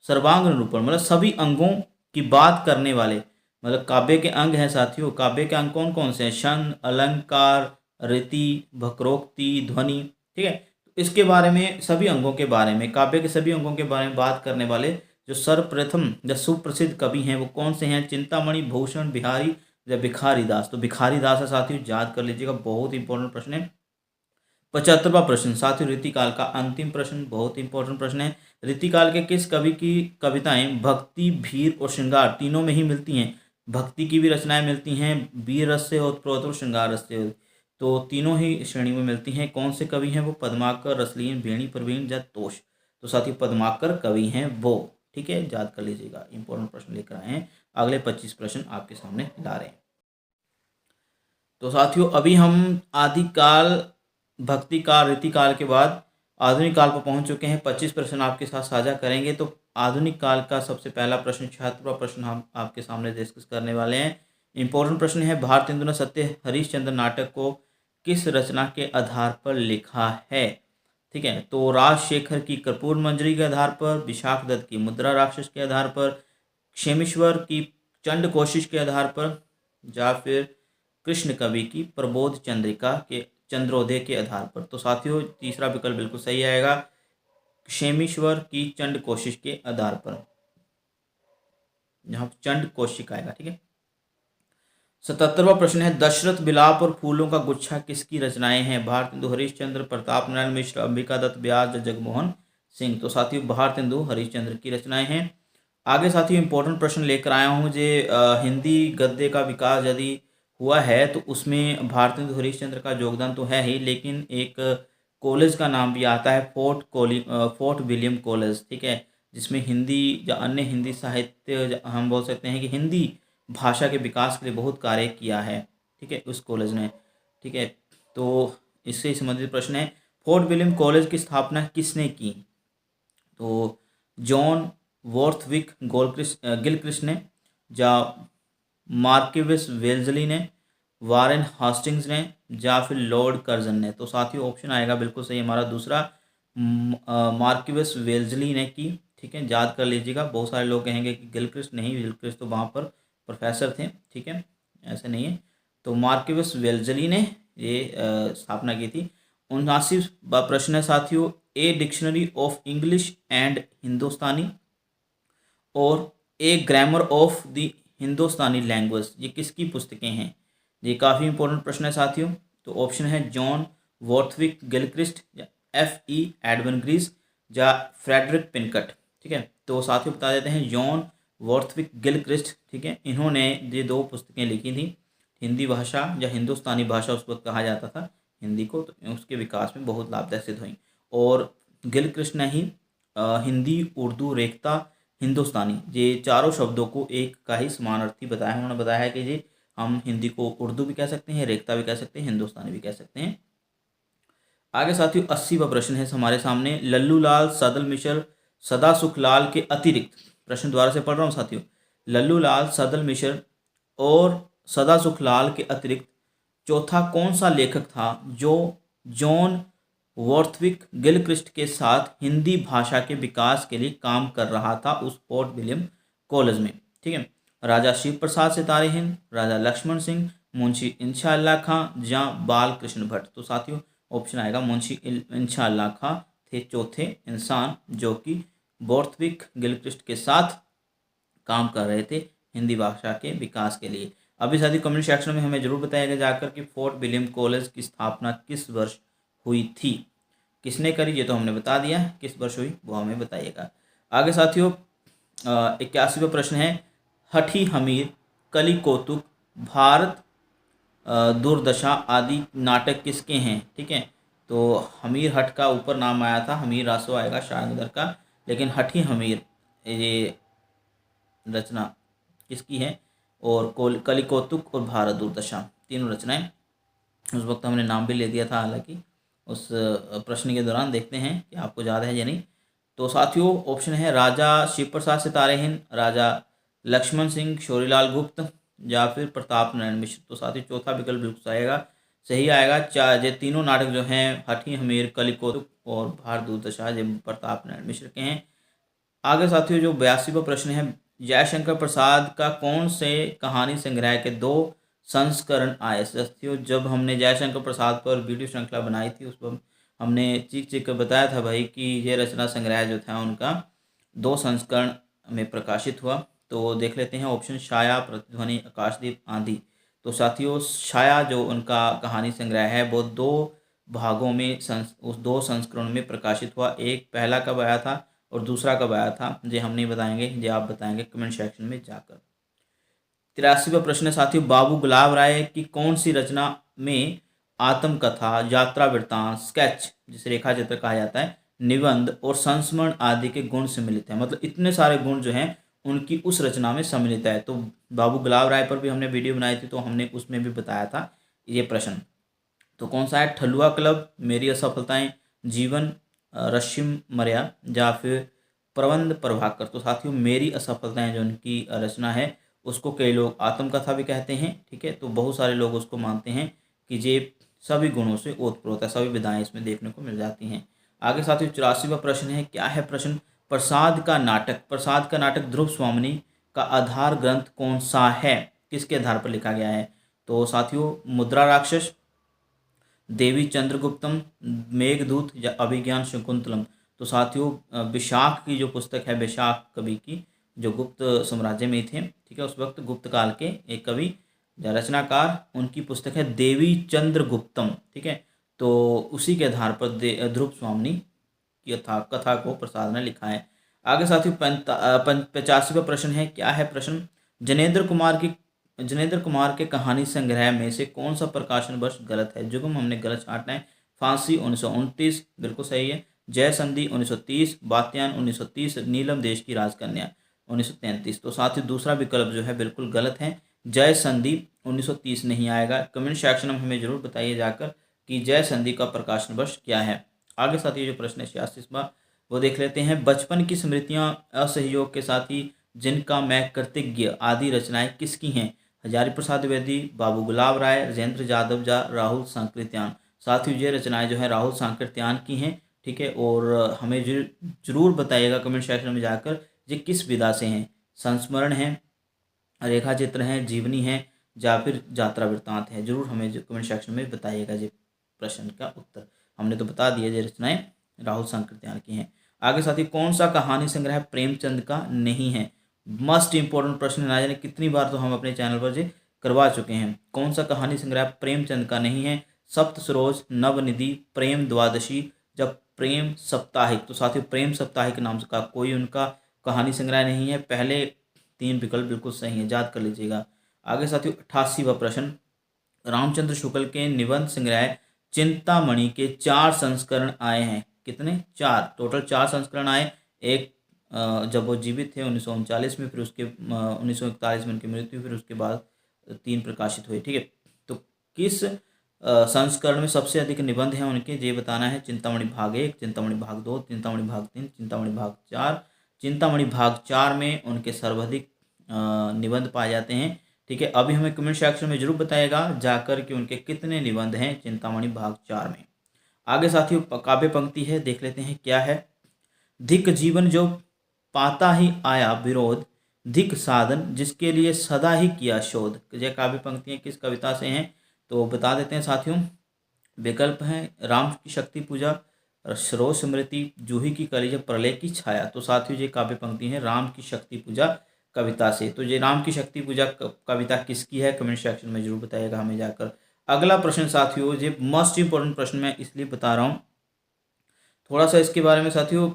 [SPEAKER 1] सर्वांग निरूपण मतलब सभी अंगों की बात करने वाले, मतलब काव्य के अंग हैं साथियों। काव्य के अंग कौन कौन से हैं, छंद, अलंकार, रीति, वक्रोक्ति, ध्वनि। ठीक है, तो इसके बारे में, सभी अंगों के बारे में, काव्य के सभी अंगों के बारे में बात करने वाले जो सर्वप्रथम या सुप्रसिद्ध कवि हैं वो कौन से हैं। चिंतामणि, भूषण, बिहारी या भिखारी दास। तो भिखारी दास है साथियों, याद कर लीजिएगा, बहुत इंपॉर्टेंट प्रश्न है। 75वां प्रश्न साथियों, रीतिकाल का अंतिम प्रश्न, बहुत इंपॉर्टेंट प्रश्न है। रीतिकाल के किस कवि की कविताएं भक्ति, वीर और श्रृंगार तीनों में ही मिलती हैं। भक्ति की भी रचनाएं मिलती हैं, वीर रस से ओतप्रोत और श्रृंगार रस से, तो तीनों ही श्रेणी में मिलती हैं। कौन से कवि हैं वो, पद्माकर, रसलीन, बेणी प्रवीण या तोष। तो साथियों पद्माकर कवि हैं वो। ठीक है, याद कर लीजिएगा, इंपॉर्टेंट प्रश्न लेकर आए हैं। अगले 25 प्रश्न आपके सामने ला रहे हैं। तो साथियों अभी हम आदिकाल, भक्ति काल, रीतिकाल के बाद आधुनिक काल पर पहुंच चुके हैं। 25 प्रश्न आपके साथ साझा करेंगे। तो आधुनिक काल का सबसे पहला प्रश्न, 76वां प्रश्न हम आपके सामने डिस्कस करने वाले हैं। इंपॉर्टेंट प्रश्न है, भारतेंदु ने सत्य हरिश्चंद्र नाटक को किस रचना के आधार पर लिखा है। ठीक है, तो राजशेखर की कर्पूर मंजरी के आधार पर, विशाख दत्त की मुद्रा राक्षस के आधार पर, क्षेमीश्वर की चंड कोशिश के आधार पर, या फिर कृष्ण कवि की प्रबोध चंद्रिका के चंद्रोदय के आधार पर। तो साथियों तीसरा विकल्प बिल्कुल सही आएगा, क्षेमीश्वर की चंड कोशिश के आधार पर, यहाँ चंड कोशिक आएगा। ठीक है। 77वां प्रश्न है, दशरथ विलाप और फूलों का गुच्छा किसकी रचनाएं हैं? भारतेंदु हरिश्चंद्र, प्रताप नारायण मिश्र, अंबिका दत्त व्यास या जगमोहन सिंह। तो साथियों भारतेंदु हरिश्चंद्र की रचनाएं हैं। आगे साथियों इंपॉर्टेंट प्रश्न लेकर आया हूँ, जे हिंदी गद्य का विकास यदि हुआ है तो उसमें भारतेंदु हरिश्चंद्र का योगदान तो है ही, लेकिन एक कॉलेज का नाम भी आता है, फोर्ट विलियम कॉलेज। ठीक है, जिसमें हिंदी या अन्य हिंदी साहित्य हम बोल सकते हैं कि हिंदी भाषा के विकास के लिए बहुत कार्य किया है। ठीक है, उस कॉलेज ने। ठीक है, तो इससे संबंधित प्रश्न है, फोर्ट विलियम कॉलेज की स्थापना किसने की? तो जॉन वॉर्थविक गिलक्रिस्ट ने, या मार्किविस वेल्जली ने, वारेन हास्टिंग्स ने, या फिर लॉर्ड कर्जन ने। तो साथियों ऑप्शन आएगा बिल्कुल सही हमारा दूसरा, मार्किविस वेल्जली ने की। ठीक है, याद कर लीजिएगा। बहुत सारे लोग कहेंगे कि गिलक्रिस्ट नहीं, गिलक्रिस्ट तो वहाँ पर प्रोफेसर थे। ठीक है, ऐसे नहीं है। तो मार्किविस वेल्जली ने ये स्थापना की थी। 79वां प्रश्न है साथियों, a dictionary of English and Hindustani और a grammar of the Hindustani language, ये किसकी पुस्तकें हैं? ये काफ़ी इंपॉर्टेंट प्रश्न है साथियों। तो ऑप्शन है जॉन वॉर्थविक गिलक्रिस्ट, या F.E. एडवन ग्रीस, या फ्रेडरिक पिनकट। ठीक है, तो साथियों बता देते हैं जॉन वॉर्थविक गिलक्रिस्ट। ठीक है, इन्होंने ये दो पुस्तकें लिखी थी, हिंदी भाषा या हिंदुस्तानी भाषा उस वक्त कहा जाता था हिंदी को, तो उसके विकास में बहुत लाभदायक सिद्ध हुई। और गिलक्रिस्ट ने ही हिंदी, उर्दू, रेख्ता, हिंदुस्तानी, ये चारों शब्दों को एक का ही समानार्थी बताया। उन्होंने बताया है कि जी हम हिंदी को उर्दू भी कह सकते हैं, रेख्ता भी कह सकते हैं, हिंदुस्तानी भी कह सकते हैं। आगे साथियों 80वां प्रश्न है हमारे सामने, लल्लू लाल सदल मिश्र सदा सुखलाल के अतिरिक्त, प्रश्न द्वारा से पढ़ रहा हूँ साथियों, लल्लू लाल सदल मिश्र और सदा सुखलाल के अतिरिक्त चौथा कौन सा लेखक था जो जॉन वॉर्थविक गिलक्रिस्ट के साथ हिंदी भाषा के विकास के लिए काम कर रहा था उस फोर्ट विलियम कॉलेज में? ठीक है, राजा शिव प्रसाद सितारे हिंद, राजा लक्ष्मण सिंह, मुंशी इंशाअल्लाह खां, या बाल कृष्ण भट्ट। तो साथियों ऑप्शन आएगा मुंशी इंशाअल्लाह खां थे चौथे इंसान जो कि वॉर्थविक गिलक्रिस्ट के साथ काम कर रहे थे हिंदी भाषा के विकास के लिए। अभी साथियों कमेंट सेक्शन में हमें जरूर बताइएगा जाकर कि फोर्ट विलियम कॉलेज की स्थापना किस वर्ष हुई थी, किसने करी, ये तो हमने बता दिया, किस वर्ष हुई वो हमें बताइएगा। आगे साथियों 81वां प्रश्न है, हठी हमीर, कली कौतुक, भारत दुर्दशा आदि नाटक किसके हैं? ठीक है, तो हमीर हट का ऊपर नाम आया था, हमीर रासो आएगा शायद उधर का, लेकिन हठी हमीर ये रचना किसकी है? और कली कौतुक और भारत दुर्दशा तीनों रचनाएं, उस वक्त हमने नाम भी ले दिया था हालांकि उस प्रश्न के दौरान। देखते हैं कि आपको याद है या नहीं। तो साथियों ऑप्शन है राजा शिव प्रसाद सितारे हिंद, राजा लक्ष्मण सिंह, शौरीलाल गुप्त, या फिर प्रताप नारायण मिश्र। तो साथियों चौथा विकल्प बिल्कुल आएगा, सही आएगा। ये तीनों नाटक जो हैं हठी हमीर, कली कौतुक और भारत दुर्दशा, ये प्रताप नारायण मिश्र के हैं। आगे साथियों जो 82वां प्रश्न है, जयशंकर प्रसाद का कौन से कहानी संग्रह के 2 संस्करण आए? साथियों जब हमने जयशंकर प्रसाद पर वीडियो श्रृंखला बनाई थी उस पर हमने चीख कर बताया था भाई कि ये रचना संग्रह जो था उनका 2 संस्करण में प्रकाशित हुआ। तो देख लेते हैं ऑप्शन, छाया, प्रतिध्वनि, आकाशदीप, आंधी। तो साथियों छाया जो उनका कहानी संग्रह है वो 2 भागों में उस 2 संस्करण में प्रकाशित हुआ। एक पहला कब आया था और दूसरा कब आया था ये हम नहीं बताएंगे, ये आप बताएंगे कमेंट सेक्शन में जाकर। 83वां प्रश्न है साथियों, बाबू गुलाब राय की कौन सी रचना में आत्मकथा, यात्रा वृत्तांत, स्केच जिसे रेखा चित्र कहा जाता है, निबंध और संस्मरण आदि के गुण सम्मिलित हैं? मतलब इतने सारे गुण जो हैं उनकी उस रचना में सम्मिलित है। तो बाबू गुलाब राय पर भी हमने वीडियो बनाई थी तो हमने उसमें भी बताया था ये प्रश्न। तो कौन सा है? ठलुआ क्लब, मेरी असफलताएं, जीवन रश्मि मर्या, या फिर प्रबंध प्रभाकर। तो साथियों मेरी असफलताएं जो उनकी रचना है उसको कई लोग आत्मकथा भी कहते हैं। ठीक है, तो बहुत सारे लोग उसको मानते हैं कि ये सभी गुणों से ओतप्रोत है, सभी विधाएं इसमें देखने को मिल जाती हैं। आगे साथियों 84वां प्रश्न है, क्या है प्रश्न? प्रसाद का नाटक ध्रुव स्वामिनी का आधार ग्रंथ कौन सा है, किसके आधार पर लिखा गया है? तो साथियों मुद्रा राक्षस, देवी चंद्रगुप्तम, मेघदूत या अभिज्ञान शकुंतलम। तो साथियों विशाख की जो पुस्तक है, विशाख कवि की, जो गुप्त साम्राज्य में थे, ठीक है, उस वक्त गुप्त काल के एक कवि या रचनाकार, उनकी पुस्तक है देवी चंद्रगुप्तम, ठीक है। तो उसी के आधार पर ध्रुव स्वामी की कथा को प्रसाद ने लिखा है। आगे साथियों 85वां प्रश्न है। क्या है प्रश्न? जनेंद्र कुमार के कहानी संग्रह में से कौन सा प्रकाशन वर्ष गलत है? जुगम हमने गलत छांटना है। फांसी 1929 बिल्कुल सही है। जय संधि 1930, बात्यायन 1930, नीलम देश की राजकन्या 1933। तो साथ ही दूसरा विकल्प जो है बिल्कुल गलत है, जय संधि 1930 नहीं आएगा। कमेंट सेक्शन में हमें जरूर बताइए जाकर कि जय संधि का प्रकाशन वर्ष क्या है। आगे साथी जो प्रश्न है 86वां वो देख लेते हैं। बचपन की स्मृतियां, असहयोग के साथी, जिनका मैं कृतज्ञ आदि रचनाएं किसकी हैं? हजारी प्रसाद द्विवेदी, बाबू गुलाब राय, राजेंद्र यादव या राहुल सांकृत्यान। साथियों ये रचनाएं जो है राहुल सांकृत्यान की हैं, ठीक है। और हमें जरूर बताइएगा कमेंट सेक्शन में जाकर ये किस विधा से हैं। संस्मरण है, रेखा चित्र है, जीवनी है या फिर यात्रा वृत्तांत है। जरूर हमें कमेंट सेक्शन में बताइएगा ये प्रश्न का उत्तर। हमने तो बता दिया ये रचनाएं राहुल सांकृत्यान की हैं। आगे साथी कौन सा कहानी संग्रह प्रेमचंद का नहीं है? मस्ट इंपॉर्टेंट प्रश्न, ना जाने कितनी बार तो हम अपने चैनल पर ये करवा चुके हैं। कौन सा कहानी संग्रह प्रेमचंद का नहीं है? सप्त सरोज, नवनिधि, प्रेम द्वादशी जब प्रेम साप्ताहिक। तो साथियों प्रेम साप्ताहिक नाम का कोई उनका कहानी संग्रह नहीं है। पहले 3 विकल्प बिल्कुल सही है, याद कर लीजिएगा। आगे साथियों 88वां प्रश्न। रामचंद्र शुक्ल के निबंध संग्रह चिंतामणि के 4 संस्करण आए हैं। कितने? 4, टोटल 4 संस्करण आए। एक जब वो जीवित थे 1939 में, फिर उसके 1941 में उनकी मृत्यु, फिर उसके बाद 3 प्रकाशित हुए, ठीक है। तो किस संस्करण में सबसे अधिक निबंध हैं उनके, ये बताना है। चिंतामणि भाग 1, चिंतामणि भाग 2, चिंतामणि भाग 3, चिंतामणि भाग 4। चिंतामणि भाग 4 में उनके सर्वाधिक निबंध पाए जाते हैं, ठीक है। अभी हमें कमेंट सेक्शन में जरूर बताइएगा जाकर कि उनके कितने निबंध हैं चिंतामणि भाग 4 में। आगे साथियों काव्य पंक्ति है, देख लेते हैं क्या है। धिक जीवन जो पाता ही आया विरोध, धिक साधन जिसके लिए सदा ही किया शोध। ये काव्य पंक्तियां किस कविता से हैं तो बता देते हैं साथियों। विकल्प हैं राम की शक्ति पूजा, सरोज स्मृति, जूही की कली, प्रलय की छाया। तो साथियों ये काव्य पंक्ति है राम की शक्ति पूजा कविता से। तो ये राम की शक्ति पूजा कविता किसकी है? कमेंट सेक्शन में जरूर बताइएगा हमें जाकर। अगला प्रश्न साथियों, ये मोस्ट इंपॉर्टेंट प्रश्न मैं इसलिए बता रहा हूँ, थोड़ा सा इसके बारे में साथियों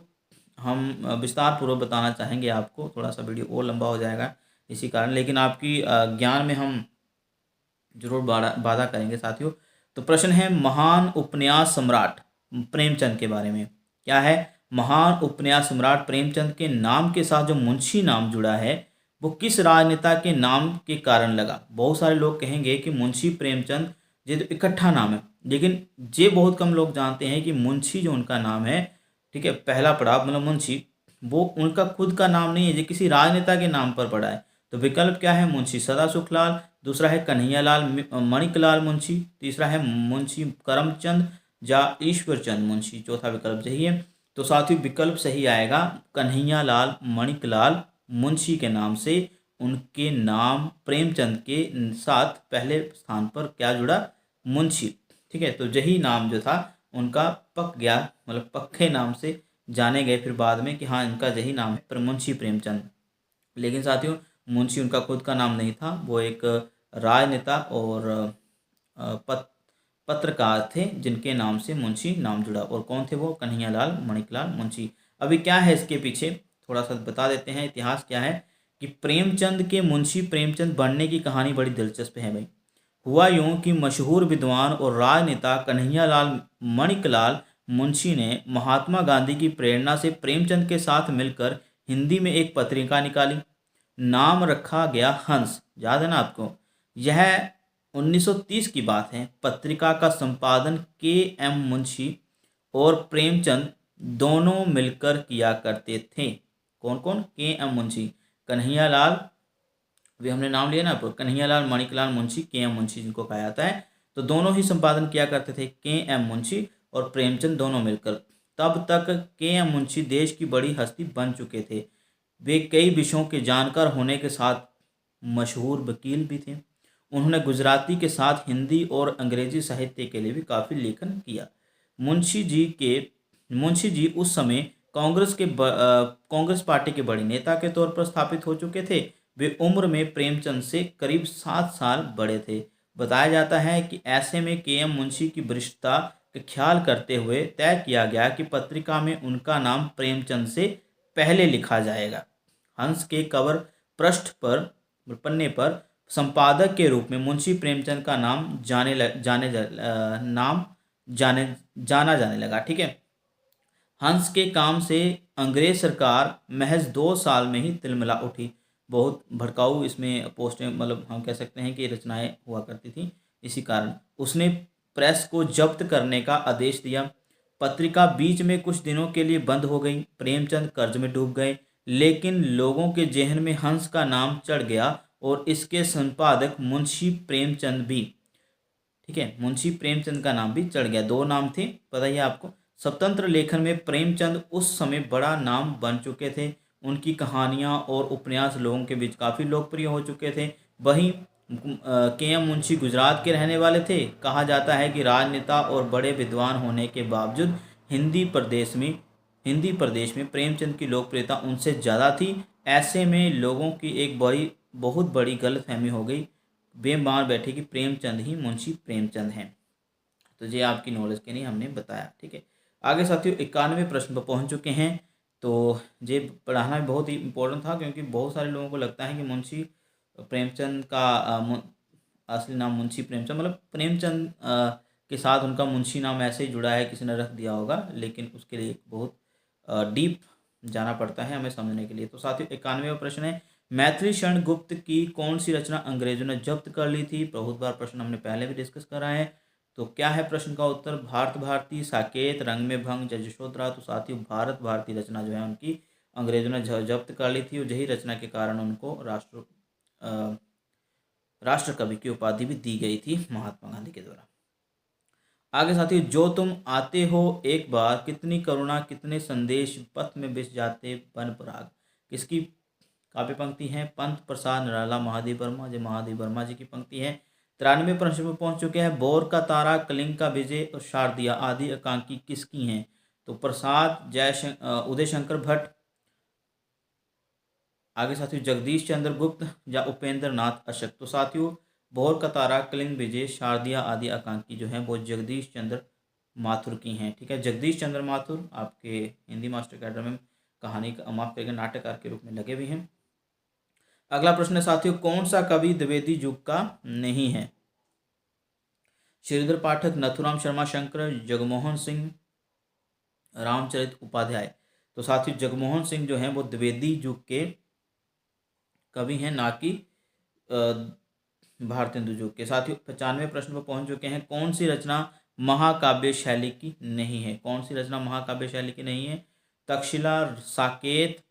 [SPEAKER 1] हम विस्तार पूर्वक बताना चाहेंगे आपको। थोड़ा सा वीडियो और लंबा हो जाएगा इसी कारण, लेकिन आपकी ज्ञान में हम जरूर बाधा करेंगे साथियों। तो प्रश्न है महान उपन्यास सम्राट प्रेमचंद के बारे में। क्या है? महान उपन्यास सम्राट प्रेमचंद के नाम के साथ जो मुंशी नाम जुड़ा है वो किस राजनेता के नाम के कारण लगा? बहुत सारे लोग कहेंगे कि मुंशी प्रेमचंद ये तो इकट्ठा नाम है, लेकिन ये बहुत कम लोग जानते हैं कि मुंशी जो उनका नाम है, ठीक है, पहला पड़ाव मतलब मुंशी, वो उनका खुद का नाम नहीं है, ये किसी राजनेता के नाम पर पड़ा है। तो विकल्प क्या है? मुंशी सदा सुखलाल, दूसरा है कन्हैयालाल मणिकलाल मुंशी, तीसरा है मुंशी करमचंद या ईश्वरचंद मुंशी, चौथा विकल्प यही है। तो साथियों विकल्प सही आएगा कन्हैयालाल मणिकलाल मुंशी के नाम से। उनके नाम प्रेमचंद के साथ पहले स्थान पर क्या जुड़ा? मुंशी, ठीक है। तो यही नाम जो था उनका पक गया, मतलब पक्के नाम से जाने गए फिर बाद में कि हाँ इनका यही नाम है मुंशी प्रेमचंद। लेकिन साथियों मुंशी उनका खुद का नाम नहीं था, वो एक राजनेता और पत्रकार थे जिनके नाम से मुंशी नाम जुड़ा। और कौन थे वो? कन्हैयालाल मणिकलाल मुंशी। अभी क्या है इसके पीछे थोड़ा सा बता देते हैं, इतिहास क्या है कि प्रेमचंद के मुंशी प्रेमचंद बनने की कहानी बड़ी दिलचस्प है भाई। हुआ यूं कि मशहूर विद्वान और राजनेता कन्हैयालाल मणिकलाल मुंशी ने महात्मा गांधी की प्रेरणा से प्रेमचंद के साथ मिलकर हिंदी में एक पत्रिका निकाली। नाम रखा गया हंस, याद है ना आपको? यह 1930 की बात है। पत्रिका का संपादन के.एम. मुंशी और प्रेमचंद दोनों मिलकर किया करते थे। कौन कौन? के.एम. मुंशी, कन्हैयालाल, वे हमने नाम लिया ना, कन्हैयालाल मणिकलाल मुंशी, के.एम. मुंशी जिनको कहा जाता है। तो दोनों ही संपादन किया करते थे, के.एम. मुंशी और प्रेमचंद दोनों मिलकर। तब तक के.एम. मुंशी देश की बड़ी हस्ती बन चुके थे। वे कई विषयों के जानकार होने के साथ मशहूर वकील भी थे। उन्होंने गुजराती के साथ हिंदी और अंग्रेजी साहित्य के लिए भी काफ़ी लेखन किया। मुंशी जी के मुंशी जी उस समय कांग्रेस पार्टी के बड़े नेता के तौर पर स्थापित हो चुके थे। वे उम्र में प्रेमचंद से करीब 7 साल बड़े थे। बताया जाता है कि ऐसे में के.एम. मुंशी की वरिष्ठता का ख्याल करते हुए तय किया गया कि पत्रिका में उनका नाम प्रेमचंद से पहले लिखा जाएगा। हंस के कवर पृष्ठ पर पन्ने पर संपादक के रूप में मुंशी प्रेमचंद का नाम जाना जाने लगा। ठीक है। हंस के काम से अंग्रेज सरकार महज 2 साल में ही तिलमिला उठी। बहुत भड़काऊ इसमें पोस्टें, मतलब हम कह सकते हैं कि रचनाएं हुआ करती थी। इसी कारण उसने प्रेस को जब्त करने का आदेश दिया। पत्रिका बीच में कुछ दिनों के लिए बंद हो गई। प्रेमचंद कर्ज में डूब गए, लेकिन लोगों के जेहन में हंस का नाम चढ़ गया और इसके संपादक मुंशी प्रेमचंद भी, ठीक है, मुंशी प्रेमचंद का नाम भी चढ़ गया। 2 नाम थे, पता ही है आपको। स्वतंत्र लेखन में प्रेमचंद उस समय बड़ा नाम बन चुके थे। उनकी कहानियां और उपन्यास लोगों के बीच काफ़ी लोकप्रिय हो चुके थे। वहीं के.एम. मुंशी गुजरात के रहने वाले थे। कहा जाता है कि राजनेता और बड़े विद्वान होने के बावजूद हिंदी प्रदेश में प्रेमचंद की लोकप्रियता उनसे ज़्यादा थी। ऐसे में लोगों की एक बहुत बड़ी गलतफहमी हो गई। वे मान बैठे कि प्रेमचंद ही मुंशी प्रेमचंद हैं। तो ये आपकी नॉलेज के लिए हमने बताया। ठीक है। आगे साथियों 91वें प्रश्न पर पहुंच चुके हैं। तो ये पढ़ाना भी बहुत ही इम्पोर्टेंट था, क्योंकि बहुत सारे लोगों को लगता है कि मुंशी प्रेमचंद का असली नाम मुंशी प्रेमचंद, मतलब प्रेमचंद के साथ उनका मुंशी नाम ऐसे ही जुड़ा है, किसी ने रख दिया होगा, लेकिन उसके लिए बहुत डीप जाना पड़ता है हमें समझने के लिए। तो साथियों 91वां प्रश्न है, मैथिली शरण गुप्त की कौन सी रचना अंग्रेजों ने जब्त कर ली थी? बहुत बार प्रश्न हमने पहले भी डिस्कस करा है। तो क्या है प्रश्न का उत्तर? भारत भारती, साकेत, रंग में भंग, जशोधरा। तो साथियों भारत भारती रचना जो है उनकी अंग्रेजों ने जब्त कर ली थी, और यही रचना के कारण उनको राष्ट्र कवि की उपाधि भी दी गई थी महात्मा गांधी के द्वारा। आगे साथियों, जो तुम आते हो एक बार, कितनी करुणा कितने संदेश पथ में बिस जाते बन पराग। किसकी काव्य पंक्ति है? पंत प्रसाद निराला महादेव वर्मा। जी महादेव वर्मा जी की पंक्ति है। 93 प्रश्न में पहुंच चुके हैं। बोर का तारा, कलिंग का विजय और शारदिया आदि एकांकी किसकी हैं? तो प्रसाद उदय शंकर भट्ट। आगे साथियों जगदीश चंद्र गुप्त या उपेंद्र नाथ अशक। तो साथियों बोर का तारा, कलिंग विजय, शारदिया आदि एकांकी जो है वो जगदीश चंद्र माथुर की हैं। ठीक है। जगदीश चंद्र माथुर आपके हिंदी मास्टर अकेडमी में कहानी का माफ करेगा नाटककार के रूप में लगे हुए हैं। अगला प्रश्न है साथियों, कौन सा कवि द्विवेदी युग का नहीं है? श्रीधर पाठक, नथुराम शर्मा शंकर, जगमोहन सिंह, रामचरित उपाध्याय। तो साथियों जगमोहन सिंह जो हैं वो द्विवेदी युग के कवि हैं, ना कि भारतेंदु युग के। साथियों 95वें प्रश्न पर पहुंच चुके हैं। कौन सी रचना महाकाव्य शैली की नहीं है? कौन सी रचना महाकाव्य शैली की नहीं है? तक्षशिला, साकेत,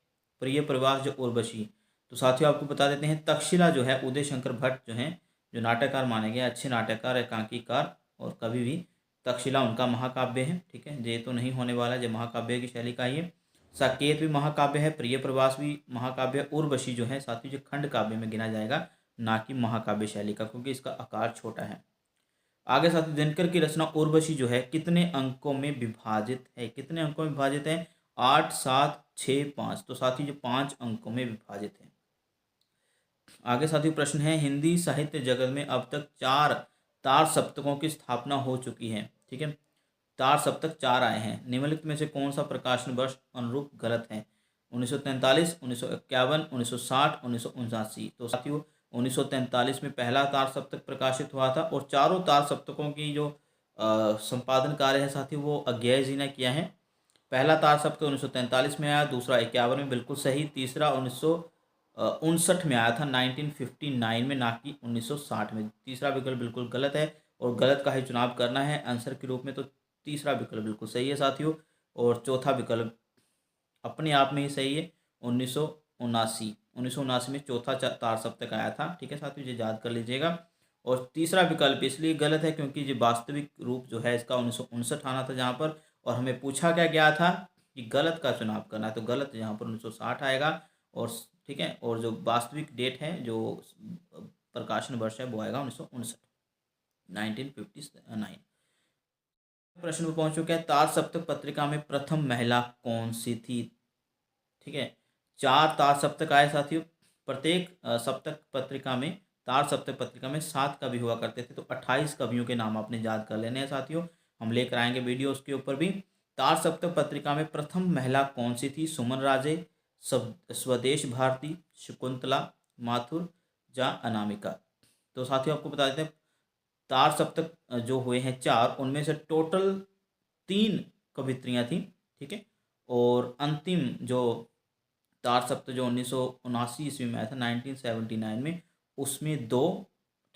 [SPEAKER 1] प्रिय प्रवास, जो उर्वशी। तो साथियों आपको बता देते हैं तक्षशिला जो है उदय शंकर भट्ट जो हैं, जो नाटककार माने गए, अच्छे नाटककार, एकांकीकार और कवि भी, तक्षशिला उनका महाकाव्य है। ठीक है। ये तो नहीं होने वाला, जो महाकाव्य की शैली का ही है। साकेत भी महाकाव्य है, प्रिय प्रवास भी महाकाव्य है, उर्वशी जो है साथियों जो खंड काव्य में गिना जाएगा, ना कि महाकाव्य शैली का, क्योंकि इसका आकार छोटा है। आगे साथियों दिनकर की रचना उर्वशी जो है कितने अंकों में विभाजित है? कितने अंकों में विभाजित है? 8, 7, 6, 5। तो साथियों जो 5 अंकों में विभाजित है। आगे साथियों प्रश्न है, हिंदी साहित्य जगत में अब तक 4 तार सप्तकों की स्थापना हो चुकी है। ठीक है। तार सप्तक 4 आए हैं। निम्नलिखित में से कौन सा प्रकाशन वर्ष अनुरूप गलत है? 1943, 1951, 1960, 1979। तो साथियों 1943 में पहला तार सप्तक प्रकाशित हुआ था, और चारों तार सप्तकों की जो संपादन कार्य है साथियों वो अज्ञेय जी ने किया है। पहला तार सप्तक 1943 में आया, दूसरा 51 में, बिल्कुल सही। तीसरा 1959 में आया था, 1959 में, ना कि 1960 में। तीसरा विकल्प बिल्कुल गलत है, और गलत का ही चुनाव करना है आंसर के रूप में। तो तीसरा विकल्प बिल्कुल सही है साथियों, और चौथा विकल्प अपने आप में ही सही है। 1979 में चौथा तार सप्तक आया था। ठीक है साथियों, ये याद कर लीजिएगा। और तीसरा विकल्प इसलिए गलत है क्योंकि ये वास्तविक रूप जो है इसका 1959 आना था जहाँ पर, और हमें पूछा क्या गया था कि गलत का चुनाव करना है, तो गलत यहाँ पर 1960 आएगा। और ठीक है, और जो वास्तविक डेट है, जो प्रकाशन वर्ष है, वो आएगा 1959, 1959। प्रश्न पर पहुंच चुके हैं। तार सप्तक पत्रिका में प्रथम महिला कौन सी थी? ठीक है, 4 तार सप्तक आए साथियों। प्रत्येक सप्तक पत्रिका में, तार सप्तक पत्रिका में 7 कवि हुआ करते थे, तो 28 कवियों के नाम आपने याद कर लेने हैं साथियों। हम लेकर आएंगे वीडियो उसके ऊपर भी। तार सप्तक पत्रिका में प्रथम महिला कौन सी थी? सुमन राजे, स्वदेश भारती, शकुंतला माथुर या अनामिका? तो साथियों आपको बता देते हैं, तार सप्तक जो हुए हैं 4, उनमें से टोटल 3 कवित्रियाँ थी। ठीक है, और अंतिम जो तार सप्तक जो 1979 ईस्वी में आया था, 1979 में, उसमें 2,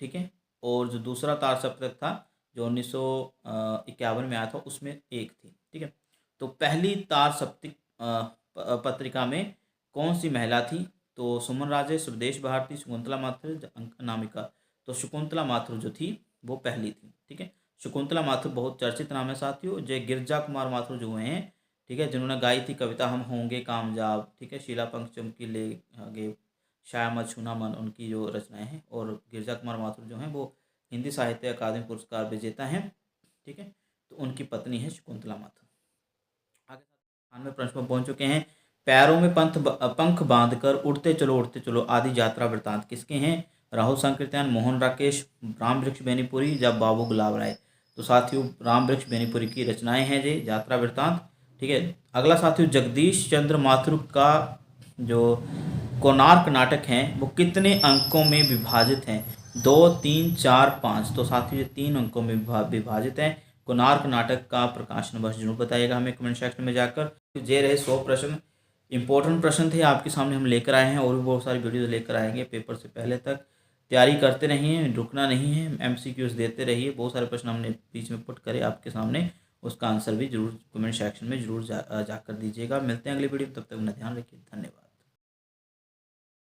[SPEAKER 1] ठीक है, और जो दूसरा तार सप्तक था जो 1951 में आया था, उसमें 1 थी। ठीक है, तो पहली तार सप्तक पत्रिका में कौन सी महिला थी? तो सुमन राजे, स्वदेश भारती, शकुंतला माथुर, अनामिका। तो शकुंतला माथुर जो थी वो पहली थी। ठीक है, शकुंतला माथुर बहुत चर्चित नाम है साथियों। जय गिरजा कुमार माथुर जो हुए हैं, ठीक है, जिन्होंने गाई थी कविता हम होंगे कामयाब, ठीक है, शीला पंख चमकी ले आगे, शाया मत छूना मन, उनकी जो रचनाएं हैं। और गिरजा कुमार माथुर जो हैं वो हिंदी साहित्य अकादमी पुरस्कार विजेता हैं। ठीक है, तो उनकी पत्नी है शकुंतला माथुर। आगे 98वें प्रश्न पर पहुंच चुके हैं। पैरों में पंख बांधकर उड़ते चलो आदि यात्रा वृतांत किसके हैं? राहुल संकीर्तन, मोहन राकेश, राम वृक्ष बेनीपुरी या बाबू गुलाब राय? तो साथियों राम वृक्ष बेनीपुरी की रचनाएं हैं ये यात्रा वृतांत। ठीक है, अगला साथियों, जगदीश चंद्र माथुर का जो कोणार्क नाटक है वो कितने अंकों में विभाजित हैं? 2, 3, 4, 5? तो साथियों ये 3 अंकों में विभाजित है। कोणार्क नाटक का प्रकाशन वर्ष जरूर बताइएगा हमें कमेंट सेक्शन में जाकर। ये रहे 100 प्रश्न, इंपॉर्टेंट प्रश्न थे आपके सामने हम लेकर आए हैं, और भी बहुत सारी वीडियोज लेकर आएंगे पेपर से पहले तक। तैयारी करते रहिए, रुकना नहीं है, MCQs देते रहिए। बहुत सारे प्रश्न हमने बीच में पुट करे आपके सामने, उसका आंसर भी जरूर कमेंट सेक्शन में जरूर जाकर दीजिएगा। मिलते हैं अगली वीडियो, तब तक अपना ध्यान रखिए। धन्यवाद।